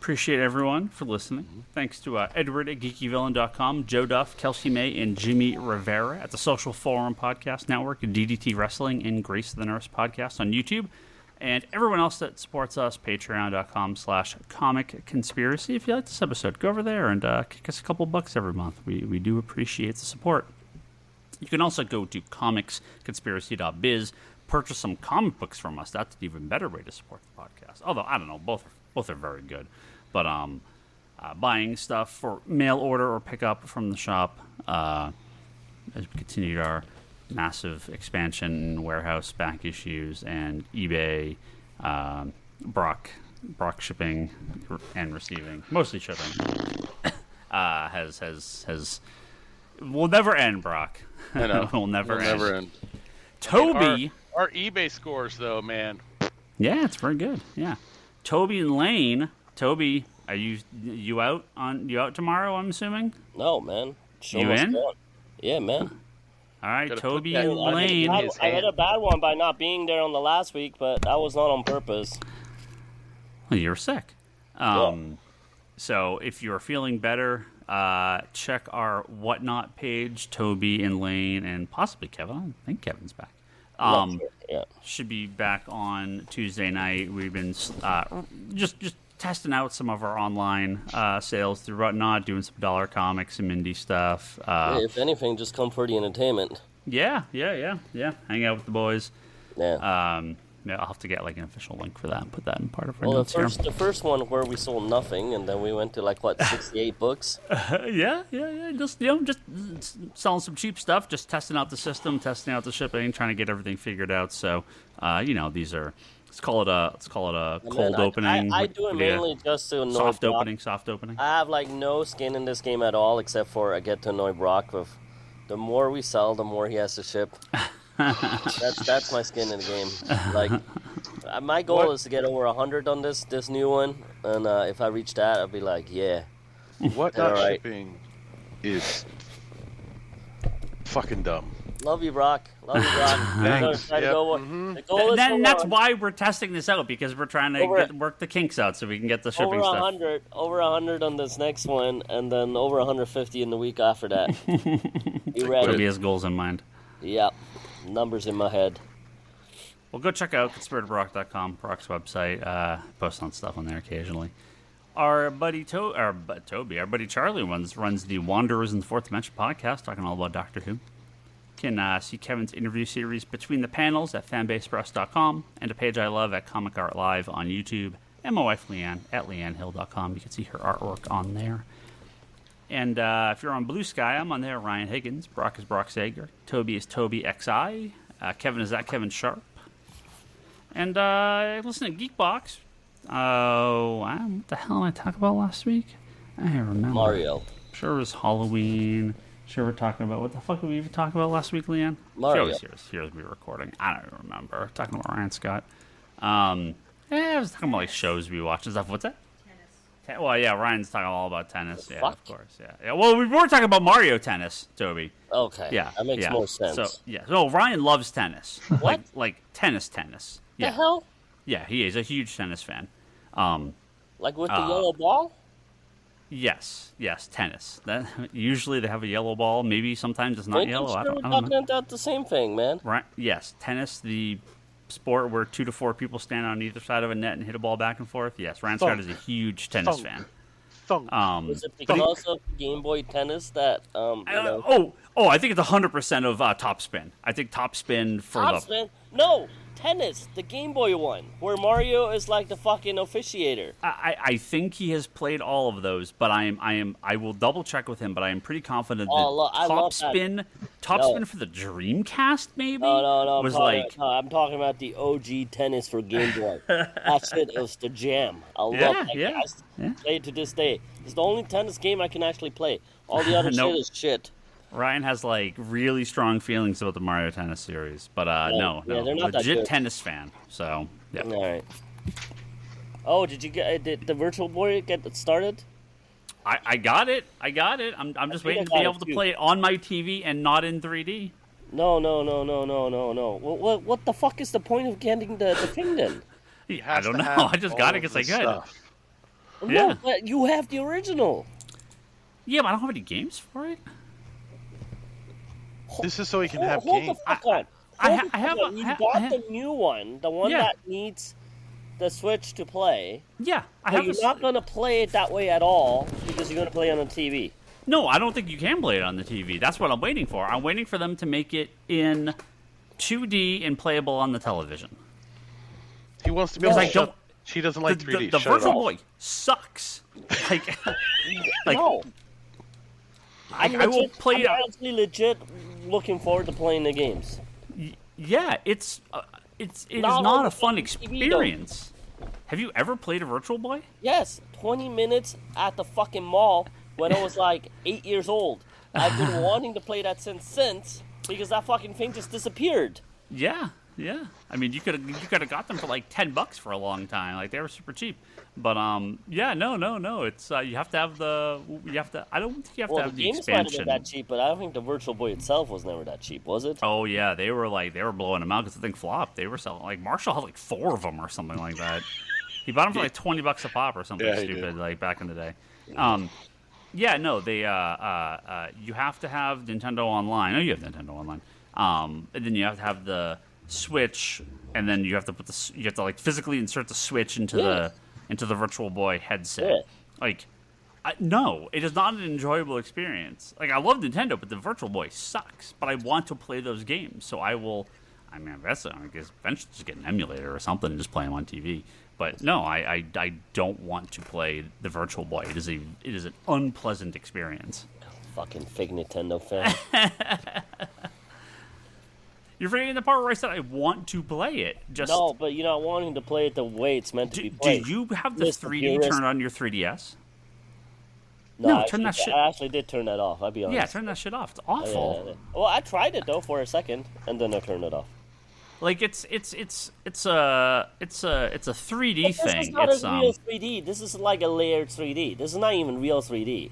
S1: Appreciate everyone for listening. Thanks to Edward at GeekyVillain.com, Joe Duff, Kelsey May, and Jimmy Rivera at the Social Forum Podcast Network, DDT Wrestling, and Grace the Nurse Podcast on YouTube, and everyone else that supports us, patreon.com/Comic Conspiracy. If you like this episode, go over there and kick us a couple bucks every month. We do appreciate the support. You can also go to comicsconspiracy.biz, purchase some comic books from us. That's an even better way to support the podcast. Although, I don't know, both are very good. But buying stuff for mail order or pickup from the shop as we continue our massive expansion in warehouse back issues and eBay, Brock shipping and receiving, mostly shipping, has will never end, Brock.
S2: I know.
S1: Will never end.
S2: Toby, our eBay scores though, man.
S1: Yeah, it's very good. Yeah, Toby and Lane. Toby, are you out tomorrow? I'm assuming.
S4: No, man.
S1: You in?
S4: Yeah, man.
S1: All right,
S2: Gotta
S1: Toby
S2: put that
S1: and
S2: on
S1: Lane.
S4: I had a bad one by not being there on the last week, but that was not on purpose.
S1: Well, you're sick. So if you're feeling better, check our Whatnot page. Toby and Lane and possibly Kevin. I think Kevin's back.
S4: Yeah.
S1: Should be back on Tuesday night. We've been just testing out some of our online sales through Whatnot, doing some dollar comics, some indie stuff.
S4: If anything, just come for the entertainment.
S1: Yeah. Hang out with the boys.
S4: Yeah.
S1: Yeah, I'll have to get like an official link for that and put that in part of our
S4: Well,
S1: notes here.
S4: the first one where we sold nothing, and then we went to 68 books.
S1: Yeah. Just selling some cheap stuff, just testing out the system, testing out the shipping, trying to get everything figured out. So, these are let's call it a cold opening.
S4: I do it mainly just to annoy
S1: soft
S4: Brock.
S1: Soft opening.
S4: I have no skin in this game at all, except for I get to annoy Brock with the more we sell, the more he has to ship. That's my skin in the game. My goal is to get over 100 on this new one, and if I reach that, I'll be yeah.
S2: What not
S4: right.
S2: shipping is fucking dumb.
S4: Love you, Brock.
S2: Thanks.
S4: Try to go,
S2: Mm-hmm.
S4: the goal is
S1: That's why we're testing this out, because we're trying to work the kinks out so we can get the shipping
S4: over
S1: stuff.
S4: 100 on this next one, and then over 150 in the week after that. Be ready.
S1: Toby has goals in mind.
S4: Yep. Numbers in my head.
S1: Well, go check out conspiratobrock.com, Brock's website. Post on stuff on there occasionally. Our buddy Toby, our buddy Charlie runs the Wanderers in the Fourth Dimension podcast, talking all about Doctor Who. You can see Kevin's interview series Between the Panels at fanbasepress.com, and a page I love at Comic Art Live on YouTube, and my wife Leanne at leannehill.com. You can see her artwork on there. And if you're on Blue Sky, I'm on there. Ryan Higgins. Brock is Brock Sager. Toby is Toby XI. Kevin is at Kevin Sharp. And listen to Geekbox. What the hell did I talk about last week? I don't remember.
S4: Mario.
S1: Sure it was Halloween. Sure we're talking about... What the fuck did we even talk about last week, Leanne?
S4: Mario.
S1: She always hears me recording. I don't even remember. Talking about Ryan Scott. I was talking about shows we watch and stuff. What's that? Well, yeah, Ryan's talking all about tennis. Yeah, of course. Yeah. Well, we were talking about Mario Tennis, Toby.
S4: Okay.
S1: Yeah.
S4: That makes more sense.
S1: So, no, Ryan loves tennis.
S4: What?
S1: Like tennis. Yeah.
S4: The hell?
S1: Yeah, he is a huge tennis fan.
S4: With the yellow ball?
S1: Yes, tennis. Usually they have a yellow ball. Maybe sometimes it's not yellow. I don't know.
S4: We're talking about the same thing, man.
S1: Right? Yes, tennis, the sport where 2 to 4 people stand on either side of a net and hit a ball back and forth. Yes, Ryan Scott is a huge tennis fan.
S4: Is it because of Game Boy Tennis that
S1: I think it's 100% of Top Spin. I think Top Spin for
S4: Spin? No, Tennis, the Game Boy one, where Mario is like the fucking officiator.
S1: I think he has played all of those, but I will double check with him, but I am pretty confident that Top Spin for the Dreamcast maybe
S4: No, I'm talking about the OG Tennis for Game Boy. That shit is the jam. I love that. I play it to this day. It's the only tennis game I can actually play. All the other shit is shit.
S1: Ryan has really strong feelings about the Mario Tennis series, but no,
S4: they're not
S1: legit tennis fan. So yeah.
S4: All right. Oh, did the Virtual Boy get started?
S1: I got it. I'm just waiting to be able to play it on my TV and not in 3D.
S4: No. What the fuck is the point of getting the thing then?
S1: I don't know. I just got it because I could. Yeah.
S4: No, but you have the original.
S1: Yeah, but I don't have any games for it.
S2: This is so he can have
S4: Hold
S2: games.
S4: the fuck on.
S1: I
S4: Hold the
S1: have
S4: fuck on.
S1: a-
S4: You
S1: I
S4: bought
S1: have-
S4: the new one, the one
S1: Yeah.
S4: that needs the Switch to play.
S1: Yeah, I
S4: But
S1: have.
S4: you're not gonna play it that way at all because you're gonna play it on TV.
S1: No, I don't think you can play it on the TV. That's what I'm waiting for. I'm waiting for them to make it in 2D and playable on the television.
S2: He wants to be able
S1: Because
S2: to
S1: I
S2: shut. She doesn't like 3D.
S1: The
S2: Shut it
S1: Virtual
S2: off.
S1: Boy sucks. Like, like
S4: No.
S1: I will play it.
S4: I'm actually legit looking forward to playing the games.
S1: Yeah, it is
S4: Not
S1: not
S4: on
S1: a fun
S4: TV, though.
S1: experience. Have you ever played a Virtual Boy?
S4: Yes, 20 minutes at the fucking mall when I was like 8 years old. I've been wanting to play that since because that fucking thing just disappeared.
S1: Yeah. I mean, you could have got them for like $10 for a long time. Like they were super cheap. But yeah, no. It's you have to have the I don't think you have to
S4: Well,
S1: have
S4: the
S1: the
S4: games might have
S1: expansion.
S4: been that cheap, but I don't think the Virtual Boy itself was never that cheap, was it?
S1: Oh yeah, they were blowing them out because the thing flopped. They were selling like Marshall had like 4 of them or something like that. He bought them for like $20 a pop or something
S2: Yeah, he
S1: stupid
S2: did.
S1: like back in the day. Yeah, no, they you have to have Nintendo Online. Oh, you have Nintendo Online. And then you have to have the Switch, and then you have to like physically insert the Switch into the Virtual Boy headset.
S4: Yeah.
S1: Like, no, it is not an enjoyable experience. Like, I love Nintendo, but the Virtual Boy sucks. But I want to play those games, so I will. I mean, I guess eventually just get an emulator or something and just play them on TV. But no, I don't want to play the Virtual Boy. It is an unpleasant experience.
S4: Fucking fake Nintendo fan.
S1: You're forgetting the part where I said I want to play it. Just
S4: No, but you're not wanting to play it the way it's meant to be
S1: do
S4: played.
S1: you have the
S4: Mr.
S1: 3D
S4: Purist.
S1: turned on your 3DS?
S4: No,
S1: No, turn that shit-
S4: I actually did turn that off. I'll be honest.
S1: Yeah, turn that shit off. It's awful.
S4: Yeah. Well, I tried it though for a second, and then I turned it off.
S1: Like it's a 3D
S4: This
S1: thing.
S4: is not
S1: It's
S4: a real 3D. This is like a layered 3D. This is not even real 3D.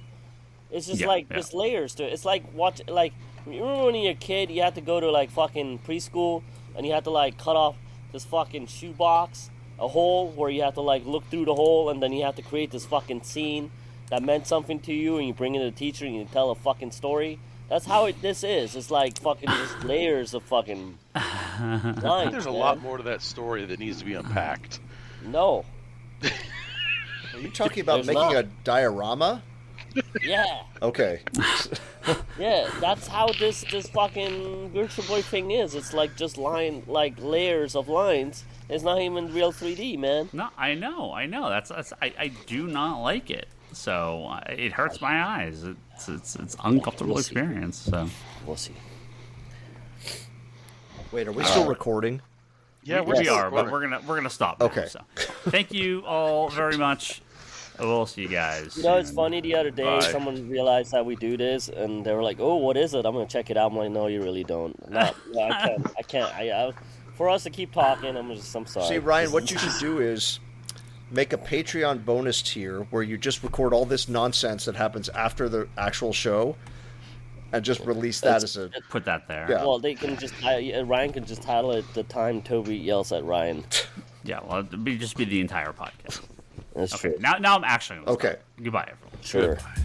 S4: It's just
S1: Yeah.
S4: there's layers to it. It's like you remember when you're a kid, you had to go to like fucking preschool, and you had to like cut off this fucking shoebox, a hole where you have to like look through the hole, and then you have to create this fucking scene that meant something to you, and you bring it to the teacher, and you tell a fucking story. That's how this is. It's like fucking just layers of fucking lines.
S2: There's a
S4: man.
S2: lot more to that story that needs to be unpacked.
S4: No.
S3: Are you talking about
S4: There's
S3: making
S4: not.
S3: a diorama?
S4: Yeah.
S3: Okay.
S4: Yeah, that's how this fucking Virtual Boy thing is. It's like just layers of lines. It's not even real 3D, man.
S1: No, I know. I do not like it. So it hurts my eyes. It's uncomfortable
S4: We'll see.
S1: experience. So
S4: We'll see.
S3: Wait, are we still recording?
S2: Yeah,
S1: we
S2: still
S1: are, but
S2: recording.
S1: we're gonna stop now.
S3: Okay.
S1: So thank you all very much. We'll see you guys.
S4: You know, it's
S1: soon.
S4: funny. The other day,
S2: Bye.
S4: someone realized that we do this, and they were like, "Oh, what is it? I'm gonna check it out." I'm like, "No, you really don't. No, I can't. For us to keep talking, I'm sorry."
S3: See, Ryan,
S4: This
S3: what
S4: is-
S3: you should do is make a Patreon bonus tier where you just record all this nonsense that happens after the actual show and just release that as a...
S1: Put that there.
S3: Yeah.
S4: Well, they can just Ryan can just title it "The Time Toby Yells at Ryan."
S1: Yeah. Well, it'd just be the entire podcast.
S4: That's
S1: Okay.
S4: true.
S1: Now I'm actually gonna
S3: Okay.
S1: stop. Goodbye, everyone.
S4: Sure.
S2: Goodbye.